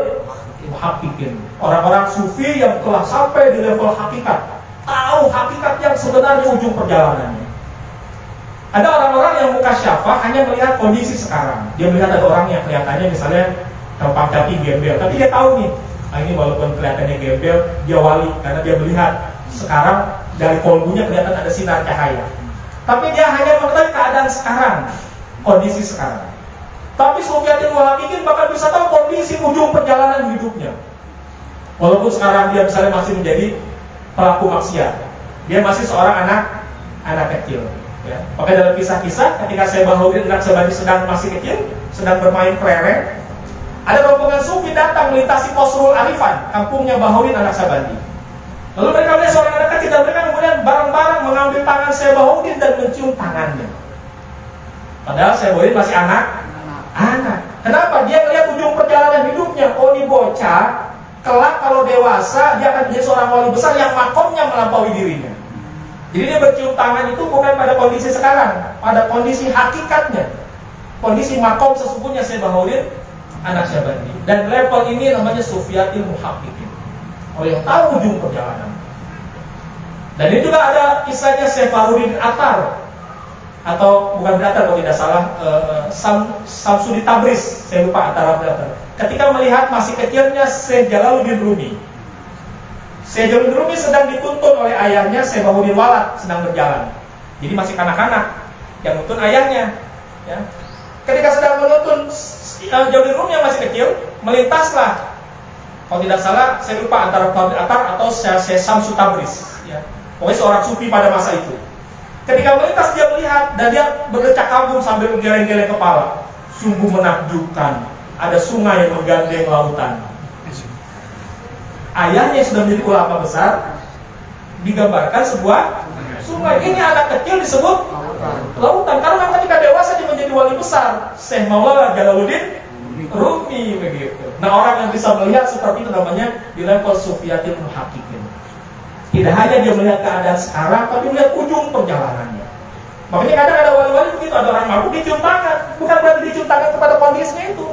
muhaqqiqin, orang-orang sufi yang telah sampai di level hakikat, tahu hakikat yang sebenarnya ujung perjalanannya. Ada orang-orang yang mukasyafah hanya melihat kondisi sekarang. Dia melihat ada orang yang kelihatannya misalnya terbang kaki gembel, tapi dia tahu nih, ini walaupun kelihatannya gembel, dia wali karena dia melihat sekarang dari kolbunya kelihatan ada sinar cahaya. Tapi dia hanya mengetahui keadaan sekarang, kondisi sekarang. Tapi sufiyatil muhaqqiqin bahkan bisa tahu kondisi ujung perjalanan hidupnya. Walaupun sekarang dia misalnya masih menjadi pelaku maksiat, dia masih seorang anak kecil. Ya. Maka dalam kisah-kisah ketika Syekh Bahaudin anak Sabandi sedang masih kecil, sedang bermain kelereng, ada rombongan sufi datang melintasi Qasrul Arifan, kampungnya Bahaudin anak Sabandi. Lalu mereka melihat seorang anak kecil dan mereka kemudian bareng-bareng mengambil tangan Syekh Bahaudin dan mencium tangannya. Padahal Syekh Bahaudin masih anak. Kenapa? Dia melihat ujung perjalanan hidupnya. Oh, ini bocah, kelak kalau dewasa dia akan menjadi seorang wali besar yang makomnya melampaui dirinya. Jadi dia bercium tangan itu bukan pada kondisi sekarang, pada kondisi hakikatnya, kondisi makom sesungguhnya Syekh Bahaudin anak Syabandi. Dan level ini namanya sufiyatil muhaqqiqin, orang yang tahu ujung perjalanan. Dan ini juga ada kisahnya Syekh Fahrudin Attar, atau bukan Attar kalau tidak salah, Samsudi Tabriz, saya lupa antara Attar. Ketika melihat masih kecilnya Syekh Jalaluddin Rumi, Syekh Jalaluddin Rumi sedang dituntun oleh ayahnya Syekh Bahaudin Walad sedang berjalan. Jadi masih kanak-kanak yang nuntun ayahnya. Ya. Ketika sedang menuntun Jalaluddin Rumi yang masih kecil, melintaslah, kalau tidak salah saya lupa antara Fahrudin Attar atau Syekh Samsudi Tabriz. Ya. Pokoknya seorang sufi pada masa itu. Ketika melintas dia melihat dan dia berdecak kagum sambil menggeleng-geleng kepala. Sungguh menakjubkan, ada sungai yang menggandeng lautan. Ayahnya yang sudah menjadi ulama besar digambarkan sebuah sungai. Ini anak kecil disebut lautan karena ketika dewasa dia menjadi wali besar. Syekh Maulana Jalaluddin Rumi begitu. Nah, orang yang bisa melihat seperti itu namanya di level sufiyatil muhaqqiqin. Tidak hanya dia melihat keadaan sekarang, tapi melihat ujung perjalanannya. Makanya kadang ada wali-wali begitu, ada orang mabuk dicium tangan, bukan berarti dicium tangan kepada kondisinya itu.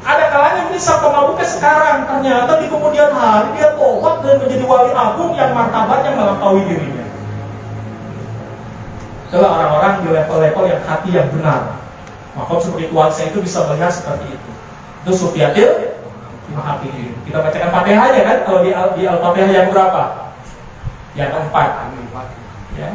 Ada kalanya bisa pemabuknya sekarang, ternyata di kemudian hari dia tobat dan menjadi wali agung yang martabatnya melampaui dirinya. Itulah orang-orang di level-level yang hati yang benar. Maka spiritualnya itu bisa melihat seperti itu. Itu sufiyatil muhaqqiqin. Kita bacakan Fatihah aja kan, kalau di Al-Fatihah yang berapa? Yang keempat. Ya.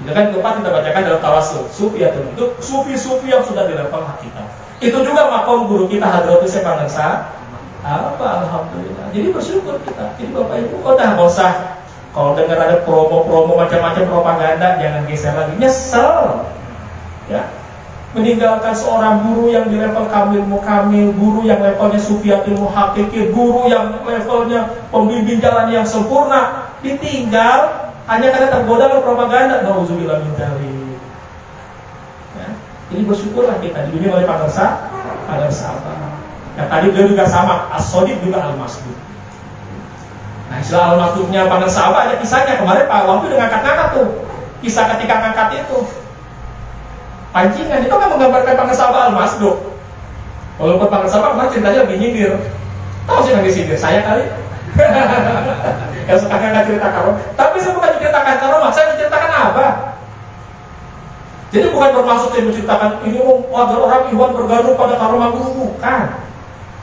Itu kan keempat kita bacakan dalam tawassul. Sufiyatul, itu sufi-sufi yang sudah di level hakikat. Itu juga makom guru kita Hadratus Syekh Pangersa. Alhamdulillah. Jadi bersyukur kita. Jadi Bapak Ibu, nggak usah kalau dengar ada promo-promo macam-macam propaganda, jangan geser lagi. Nyesel. Ya. Meninggalkan seorang guru yang di level kamil mukamil, guru yang levelnya sufiyatul muhaqqiqin, guru yang levelnya pembimbing jalan yang sempurna, ditinggal hanya karena tergoda oleh propaganda. Nauzubillah min dzalik. Ya. Jadi bersyukurlah kita dibimbing oleh Pangersa, ada sahabat. Yang tadi beliau juga sama, as-shadiq juga al-masduq. Nah, istilah al-masduqnya Pangersa ada kisahnya. Kemarin Pak Wahyu udah ngangkat-ngangkat tuh kisah ketika ngangkat itu. Pancingan itu kan menggambarkan Pangersa al-masduq. Walaupun Pangersa kemarin ceritanya lebih nyindir. Tahu sih nanti sindir saya kali. Yang suka ngangkat cerita karomah. Tapi saya bukan menceritakan karomah, saya menceritakan apa? Jadi bukan bermaksud saya menceritakan ini agar orang ikhwan bergabung pada karomah guru, bukan.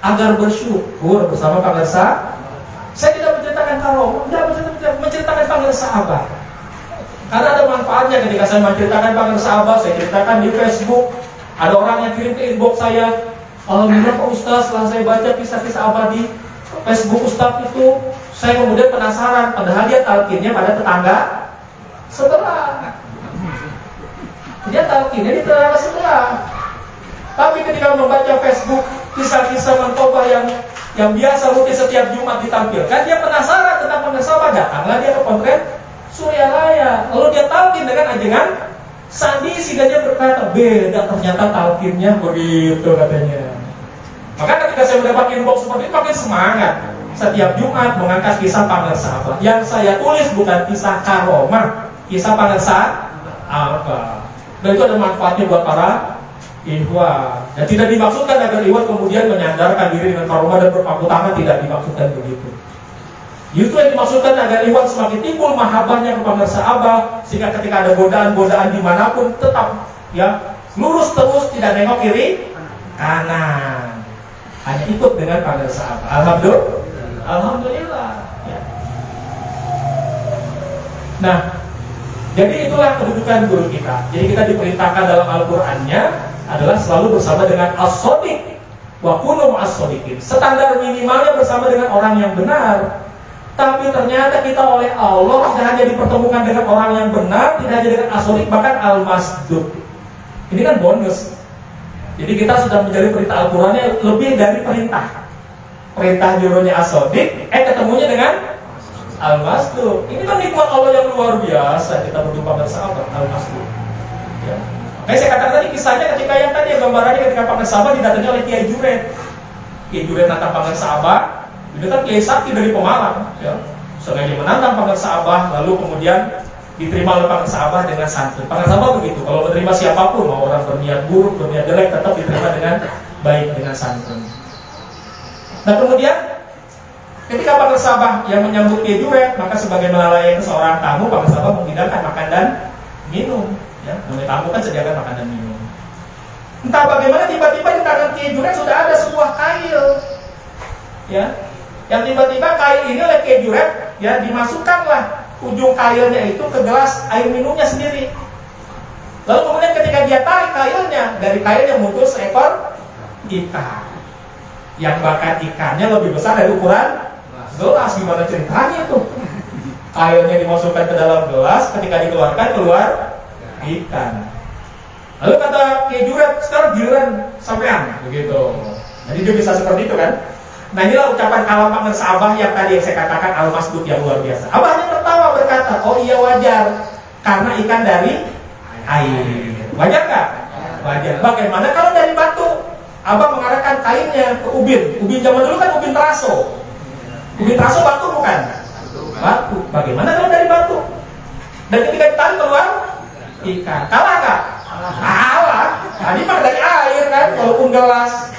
Agar bersyukur bersama Pangersa. Saya tidak menceritakan karomah, tidak menceritakan Pangersa apa? Karena ada manfaatnya ketika saya menceritakan Pangersa Abah, saya ceritakan di Facebook. Ada orang yang kirim ke inbox saya, alhamdulillah Pak Ustaz, setelah saya baca kisah-kisah Abah di Facebook Ustaz itu, saya kemudian penasaran, padahal dia talqinnya pada tetangga sebelah. Dia talqinnya di tetangga sebelah. Tapi ketika membaca Facebook kisah-kisah mentobah yang biasa rutin setiap Jumat ditampilkan, dia penasaran tentang Pangersa Abah, datanglah dia ke Pontren Suryalaya. Lalu dia talqin dengan ajengan sandi, sehingga dia berkata, beda ternyata talqinnya begitu katanya. Maka ketika saya mendapat inbox seperti itu, makin semangat. Setiap Jumat mengangkat kisah Pangersa Abah. Yang saya tulis bukan kisah karomah, kisah Pangersa Abah. Dan itu ada manfaatnya buat para ikhwan. Dan tidak dimaksudkan agar ikhwan kemudian menyandarkan diri dengan karomah dan berpangku tangan, tidak dimaksudkan begitu. Itu yang dimaksudkan agar ikhwan semakin timbul mahabbahnya ke Pangersa Abah, sehingga ketika ada godaan-godaan dimanapun tetap ya lurus terus, tidak nengok kiri kanan, hanya ikut dengan Pangersa Abah. Alhamdulillah. Ya. Nah, jadi itulah kedudukan guru kita. Jadi kita diperintahkan dalam Al-Qur'annya adalah selalu bersama dengan as-shadiq wa kunu as-shadiqin. Standar minimalnya bersama dengan orang yang benar. Tapi ternyata kita oleh Allah tidak hanya dipertemukan dengan orang yang benar, tidak hanya dengan as-shadiq, bahkan al-masduq. Ini kan bonus. Jadi kita sudah menjadi perintah Al-Qur'annya lebih dari perintah. Perintah nyuruhnya as-shadiq, ketemunya dengan al-masduq. Ini kan nikmat Allah yang luar biasa. Kita berjumpa bersama al-masduq. Ya. Kayak saya katakan tadi kisahnya ketika yang tadi gambarannya ketika Pangersa Abah didatangi oleh Kiai Juret. Kiai Juret nantang Pangersa Abah. Itu kan Kiai Sakti dari Pemalang, ya. Sengaja menantang Pangersa Abah, lalu kemudian diterima oleh Pangersa Abah dengan santun. Pangersa Abah begitu, kalau menerima siapapun, mau orang berniat buruk, berniat jelek, tetap diterima dengan baik, dengan santun. Nah kemudian ketika Pangersa Abah yang menyambut Kiai Juret, maka sebagai melayani seorang tamu, Pangersa Abah menghidangkan makan dan minum. Ya, namanya tamu kan sediakan makan dan minum. Entah bagaimana tiba-tiba di tangan Kiai Juret sudah ada sebuah kail, ya. Yang tiba-tiba kail ini oleh Kiai Juret, ya, dimasukkanlah ujung kailnya itu ke gelas air minumnya sendiri. Lalu kemudian ketika dia tarik kailnya, dari kailnya muncul seekor ikan. Yang bahkan ikannya lebih besar dari ukuran gelas. Gimana ceritanya itu? Kailnya dimasukkan ke dalam gelas, ketika dikeluarkan keluar ikan. Lalu kata Kiai Juret, sekarang giliran sampean, begitu. Jadi dia bisa seperti itu kan? Nah inilah ucapan kalam Pangersa Abah yang tadi yang saya katakan al-masduq yang luar biasa. Abahnya tertawa berkata, oh iya wajar, karena ikan dari air. Wajar nggak? Wajar. Bagaimana kalau dari batu? Abah mengarahkan kainnya ke ubin. Ubin zaman dulu kan ubin teraso. Ubin teraso batu bukan? Batu. Bagaimana kalau dari batu? Dan ketika ditarik keluar ikan. Kalah nggak? Kalah. Tadi mah dari air kan, walaupun gelas.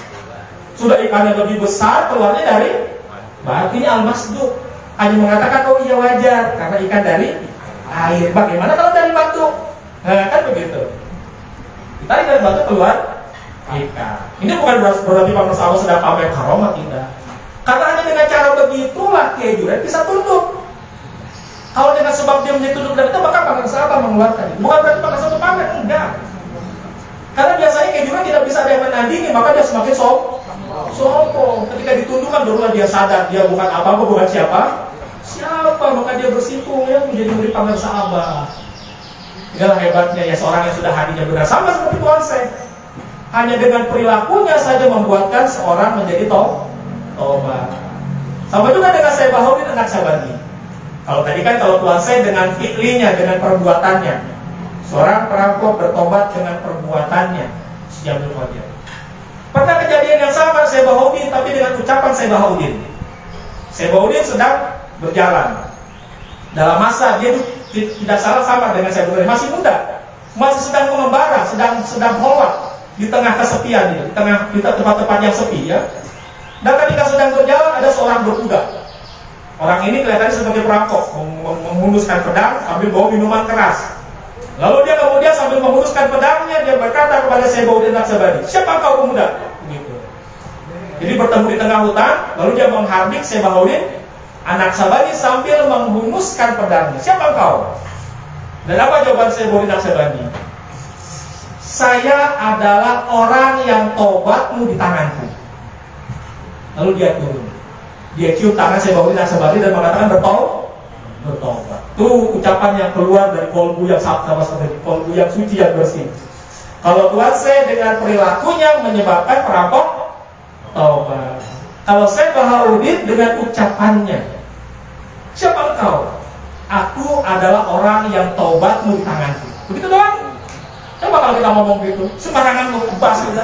Sudah ikannya lebih besar, keluarnya dari batu. Ini al-masduq. Hanya mengatakan, oh iya wajar karena ikan dari air. Bagaimana kalau dari batu? Nah, kan begitu. Ditarik dari batu keluar ikan. Ini bukan berarti Pak Sahabat sedang pamer karomah, tidak. Karena hanya dengan cara begitulah Kiai Junaid bisa tunduk. Kalau dengan sebab dia menjadi tunduk dan itu, maka Pak Sahabat mengeluarkan itu. Bukan berarti Pak Sahabat pamer, enggak. Karena biasanya Kiai Junaid tidak bisa ada yang menandingi, maka dia semakin sombong. Ketika ditundukkan barulah dia sadar dia bukan apa-apa, bukan siapa, maka dia bersimpuh ya menjadi murid Pak Sahabat. Inilah hebatnya ya seorang yang sudah hatinya benar, sama seperti Tuan Syekh. Hanya dengan perilakunya saja membuatkan seorang menjadi tobat. Sama juga dengan Syekh Bahauddin An-Naksabandi. Kalau tadi kan kalau Tuan Syekh dengan fi'linya, dengan perbuatannya. Seorang perampok bertobat dengan perbuatannya. Syekh Qadir. Pernah kejadian yang sama Syekh Bahauddin, tapi dengan ucapan Syekh Bahauddin. Syekh Bahauddin sedang berjalan. Dalam masa dia tidak salah sama dengan Syekh Bahauddin, masih muda, masih sedang mengembara, sedang holwat di tengah kesepian, di tempat-tempat yang sepi ya. Dan ketika sedang berjalan ada seorang berkuda. Orang ini kelihatannya sebagai perampok, menghunuskan pedang sambil bawa minuman keras. Lalu dia kemudian sambil menghunuskan pedangnya dia berkata kepada Syekh Bahauddin An-Naksabandi, siapa kau pemuda? Begitu. Jadi bertemu di tengah hutan, lalu dia menghardik Syekh Bahauddin An-Naksabandi sambil menghunuskan pedangnya. Siapa kau? Dan apa jawaban Syekh Bahauddin An-Naksabandi? Saya adalah orang yang tobatmu di tanganku. Lalu dia turun. Dia cium tangan Syekh Bahauddin An-Naksabandi dan mengatakan bertobat. Itu ucapan yang keluar dari kolbu yang sama seperti kolbu yang suci, yang bersih. Kalau Tuan Syekh dengan perilakunya menyebabkan perampok taubat. Kalau Syekh Bahauddin dengan ucapannya, siapa engkau? Aku adalah orang yang taubatmu di tanganku. Begitu doang. Coba kalau kita ngomong gitu, sembarangan lu kebas gitu.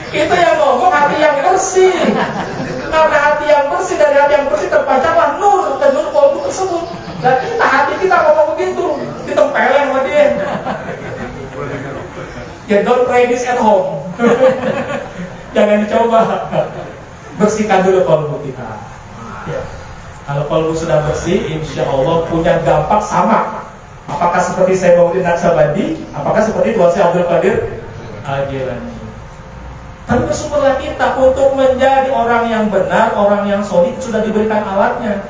Itu yang ngomong hati yang bersih. Karena hati yang bersih, dari hati yang bersih terpancarlah nur dan nur kolbu tersebut. Dan kita hati kita ngomong begitu, ditempelin sama dia. Ya don't try this at home. Jangan dicoba. Bersihkan dulu kolbu kita. Ya. Kalau kolbu sudah bersih, insya Allah punya dampak sama. Apakah seperti Syekh Bahauddin An-Naksabandi, apakah seperti Tuan Syekh Abdul Qadir Al-Jilani. Tapi bersyukurlah kita untuk menjadi orang yang benar, orang yang shodiq, sudah diberikan alatnya.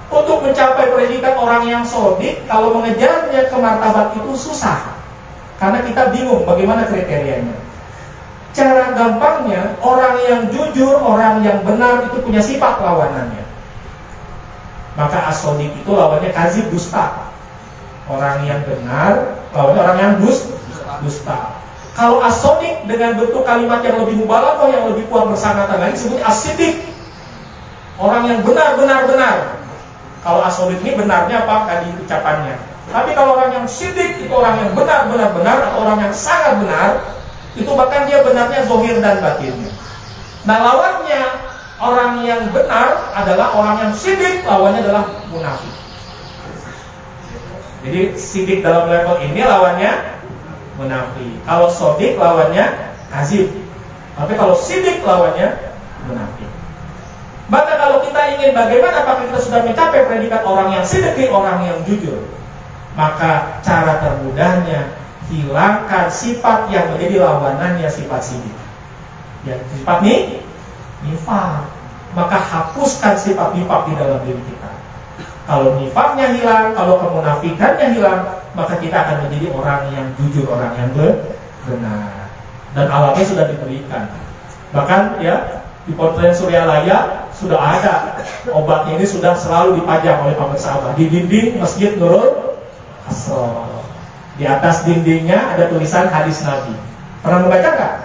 Untuk mencapai predikat orang yang shodiq, kalau mengejarnya ke martabat itu susah. Karena kita bingung bagaimana kriterianya. Cara gampangnya, orang yang jujur, orang yang benar itu punya sifat lawanannya. Maka as-shodiq itu lawannya kadzib, dusta. Orang yang benar lawannya orang yang dusta. Kalau as-shodiq dengan bentuk kalimat yang lebih mubalaghah, yang lebih kuat bersangatan lagi, disebut as-siddiq. Orang yang benar. Kalau as-shodiq ini benarnya apa? Tadi ucapannya. Tapi kalau orang yang siddiq itu orang yang benar atau orang yang sangat benar, itu bahkan dia benarnya zahir dan batinnya. Nah, lawannya orang yang benar adalah orang yang siddiq, lawannya adalah munafik. Jadi siddiq dalam level ini lawannya munafik. Kalau shodiq lawannya kadzib. Tapi kalau siddiq lawannya munafik. Maka kalau kita ingin bagaimana apakah kita sudah mencapai predikat orang yang siddiq, orang yang jujur, maka cara termudahnya hilangkan sifat yang menjadi lawanannya sifat siddiq. Ya, sifat nifaq. Maka hapuskan sifat nifaq di dalam diri kita. Kalau nifaknya hilang, kalau kemunafikannya hilang, maka kita akan menjadi orang yang jujur, orang yang benar. Dan alatnya sudah diberikan. Bahkan ya di Pontianak Suryalaya sudah ada obatnya, ini sudah selalu dipajang oleh Pak Sahabat di dinding Masjid Nurul Asrar. Di atas dindingnya ada tulisan hadis Nabi. Pernah membaca nggak?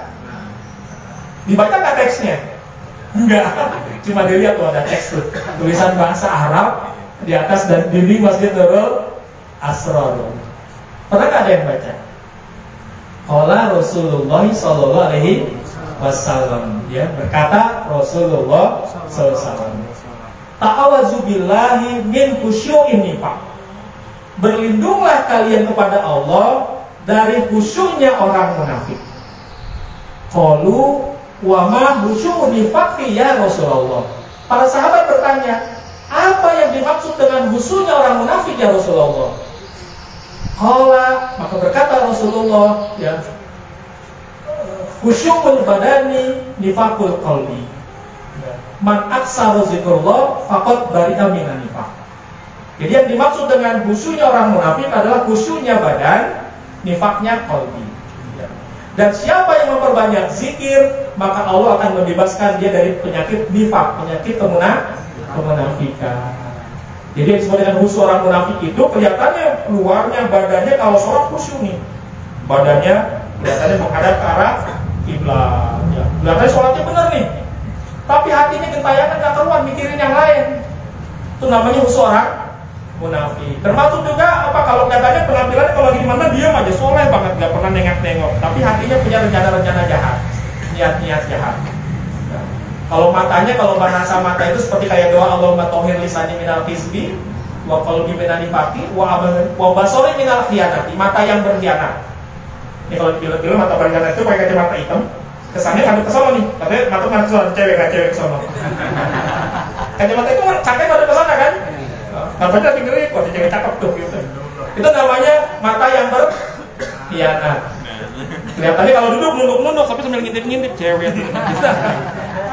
Dibaca nggak teksnya? Enggak. Cuma dilihat tuh ada teks tuh, tulisan bahasa Arab di atas dan dinding Masjid Nurul Asrar. Pernah nggak ada yang baca? Qala Rasulullah sallallahu alaihi wasallam, ya, berkata Rasulullah sallallahu alaihi wasallam, ta'awazu billahi min khusyu'in nifaq. Berlindunglah kalian kepada Allah dari khusyuknya orang munafik. Qalu wa ma khusyu'un nifaqi ya Rasulullah. Para sahabat bertanya, apa yang dimaksud dengan khusyuknya orang munafik ya Rasulullah? Qala, maka berkata Rasulullah, ya, khusyukul badani nifaqul qalbi. Man aksara zikrullah faqad bari'a minan nifaq. Jadi yang dimaksud dengan khusyuknya orang munafik adalah khusyuknya badan, nifaknya qalbi. Dan siapa yang memperbanyak zikir, maka Allah akan membebaskan dia dari penyakit nifak, penyakit kemunafikan. Jadi yang disebut dengan khusyuk orang munafik itu kelihatannya luarnya, badannya kalau sholat khusyuk nih, badannya kelihatannya menghadap ke arah kiblat, ya. Kelihatannya sholatnya benar nih, tapi hatinya gentayangan gak keluar, mikirin yang lain. Itu namanya khusyuk orang munafik. Termasuk juga apa, kalau kelihatannya penampilannya kalau lagi di mana diam aja, soleh banget, gak pernah nengok-nengok, tapi hatinya punya rencana-rencana jahat, niat-niat jahat. Kalau matanya, kalau bahasa mata itu seperti kayak doa Allahumma tohir lisani minal kizbi wa qalbi minal nifaqi wa basori minal khianati. Mata yang berkhianat. Ini kalau di film-film mata berkhianat itu pakai kacamata hitam, kesannya ngadep ke sana nih, katanya mata ngadep ke sana, cewek ke sana. Kacamata itu cakep ngadep ke sana kan? Katanya lagi ngeri, kok cewek cakep tuh gitu. Itu namanya mata yang berkhianat. Kelihatannya kalau duduk nunduk-nunduk tapi sambil ngintip-ngintip cewek gitu.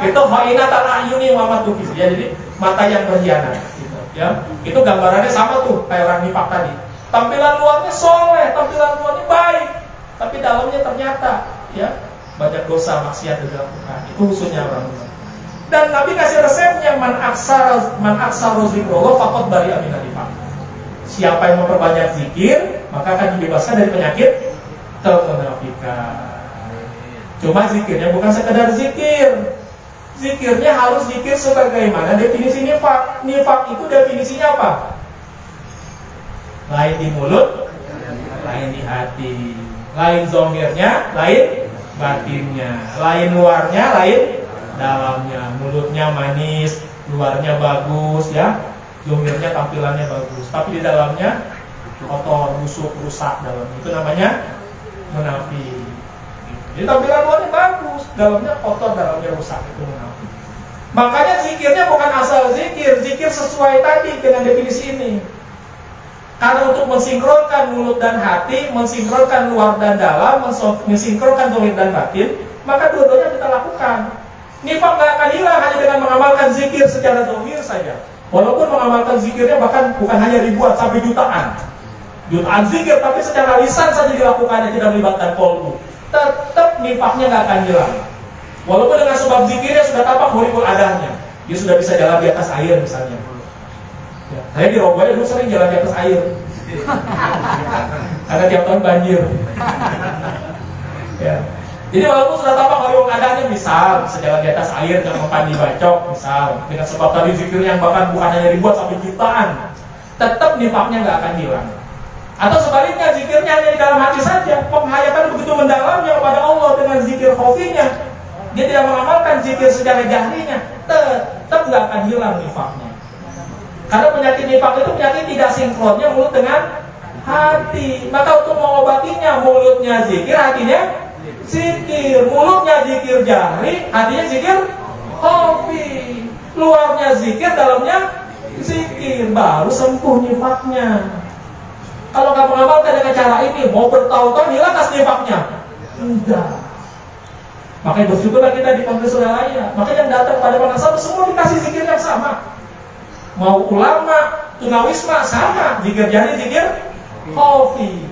Itu khainatul ayuni wa matufis, ya, jadi mata yang berkhianat gitu, ya. Itu gambarannya sama tuh kayak orang nifak tadi. Tampilan luarnya soleh, tampilan luarnya baik, tapi dalamnya ternyata, ya, banyak dosa maksiat yang dilakukan. Itu khususnya orang nifak. Dan Nabi kasih resepnya, man aksara zikrullah faqad bari'a minan nifaq. Siapa yang memperbanyak zikir, maka akan dibebaskan dari penyakit kemunafikan. Cuma zikirnya bukan sekedar zikir. Zikirnya harus zikir sebagaimana definisi nifak. Nifak itu definisinya apa? Lain di mulut, lain di hati. Lain zahirnya, lain batinnya. Lain luarnya, lain dalamnya. Mulutnya manis, luarnya bagus, ya. Zahirnya tampilannya bagus, tapi di dalamnya kotor, busuk, rusak dalamnya. Itu namanya munafik. Jadi tampilan luarnya bagus, dalamnya kotor, dalamnya rusak, itu munafik. Makanya zikirnya bukan asal zikir, zikir sesuai tadi dengan definisi ini. Karena untuk mensinkronkan mulut dan hati, mensinkronkan luar dan dalam, mensinkronkan zahir dan batin, maka dua-duanya kita lakukan. Nifak gak akan hilang hanya dengan mengamalkan zikir secara zahir saja. Walaupun mengamalkan zikirnya bahkan bukan hanya ribuan, sampai jutaan zikir, tapi secara lisan saja dilakukannya, tidak melibatkan kolbu, tetap nifaknya nggak akan hilang. Walaupun dengan sebab zikirnya sudah tampak horibul adanya, dia sudah bisa jalan di atas air misalnya. Ya, saya di Roboya dulu sering jalan di atas air, karena tiap tahun banjir. Ya. Jadi walaupun sudah tampak horibul adanya, misal bisa jalan di atas air dengan mempan dibacok, misal dengan sebab tadi zikirnya yang bahkan bukan hanya ribuan sampai jutaan, tetap nifaknya nggak akan hilang. Atau sebaliknya, zikirnya hanya di dalam hati saja, penghayatan begitu mendalamnya kepada Allah dengan zikir khafinya, dia tidak mengamalkan zikir secara jahrinya, tetap nggak akan hilang nifaknya. Karena penyakit nifak itu penyakit tidak sinkronnya mulut dengan hati. Maka untuk mengobatinya, mulutnya zikir, hatinya zikir. Mulutnya zikir jahri, hatinya zikir khafi. Luarnya zikir, dalamnya zikir, baru sembuh nifaknya. Kalau nggak mengamalkan dengan cara ini, mau bertahun-tahun hilang nggak nifaknya? Enggak. Makanya bersyukurlah kita di Pondok Suralaya. Makanya yang datang pada Panasam semua dikasih zikir yang sama. Mau ulama, tunawisma sama, zikir jari, zikir khafi.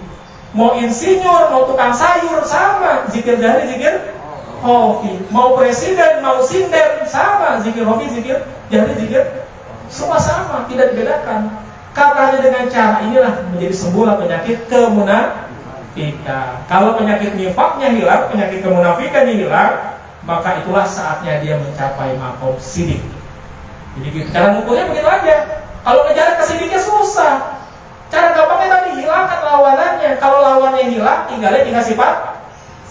Mau insinyur, mau tukang sayur sama, zikir jari, zikir khafi. Mau presiden, mau sinden sama, zikir khafi, zikir jari, zikir semua sama, tidak dibedakan. Karena dengan cara inilah menjadi sembuhlah penyakit kemunafikan. Kalau penyakit nifaknya hilang, penyakit kemunafikannya hilang, maka itulah saatnya dia mencapai makom sidik. Jadi cara mengukurnya begitu aja. Kalau ngejar ke sidiknya susah. Cara gampangnya tadi hilangkan lawanannya. Kalau lawannya hilang, tinggalnya sifat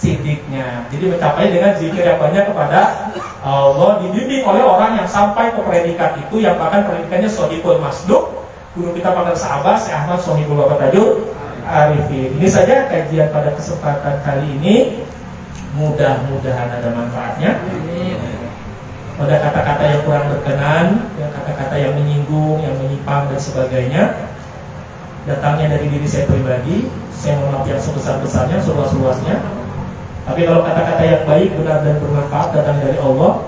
sidiknya. Jadi mencapai dengan zikir yang banyak kepada Allah, dibimbing oleh orang yang sampai ke predikat itu, yang bahkan predikannya Sohibul Masduq. Guru kita panggil sahabat Syekh Ahmad Sohibul Wafatajul Arifin. Ini saja kajian pada kesempatan kali ini. Mudah-mudahan ada manfaatnya. Ada kata-kata yang kurang berkenan, ya, kata-kata yang menyinggung, yang menyimpang dan sebagainya, datangnya dari diri saya pribadi. Saya mohon maaf yang sebesar-besarnya, seluas-luasnya. Tapi kalau kata-kata yang baik, benar dan bermanfaat datang dari Allah,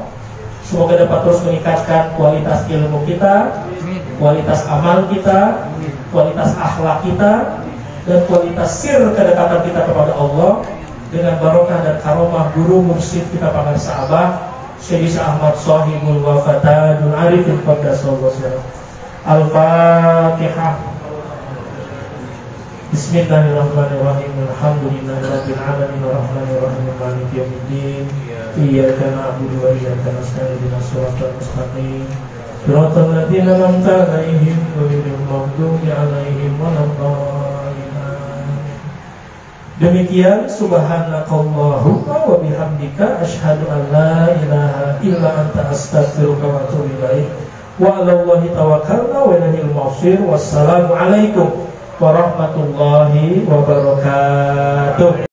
semoga dapat terus meningkatkan kualitas ilmu kita, kualitas amal kita, kualitas akhlak kita, dan kualitas sir kedekatan kita kepada Allah dengan barokah dan karomah guru mursyid kita panggil sahabat Syekh Ahmad Sohibul Wafatajul Arifin Qaddasallahu sirrahu. Al-Fatihah. Bismillahirrahmanirrahim. Alhamdulillahirabbil alamin arrahmanir rahim maliki yaumiddin. Iyyaka na'budu wa iyyaka nasta'in ihdinas siratal mustaqim. Shiratal ladzina an'amta 'alaihim ghairil maghdubi 'alaihim waladdallin. Demikian subhanakallahumma wa bihamdika asyhadu an la ilaha illa anta astaghfiruka wa atubu ilaik. Wa 'alallahi tawakkalna wa ilaihil mashir. Wassalamu alaikum warahmatullahi wabarakatuh.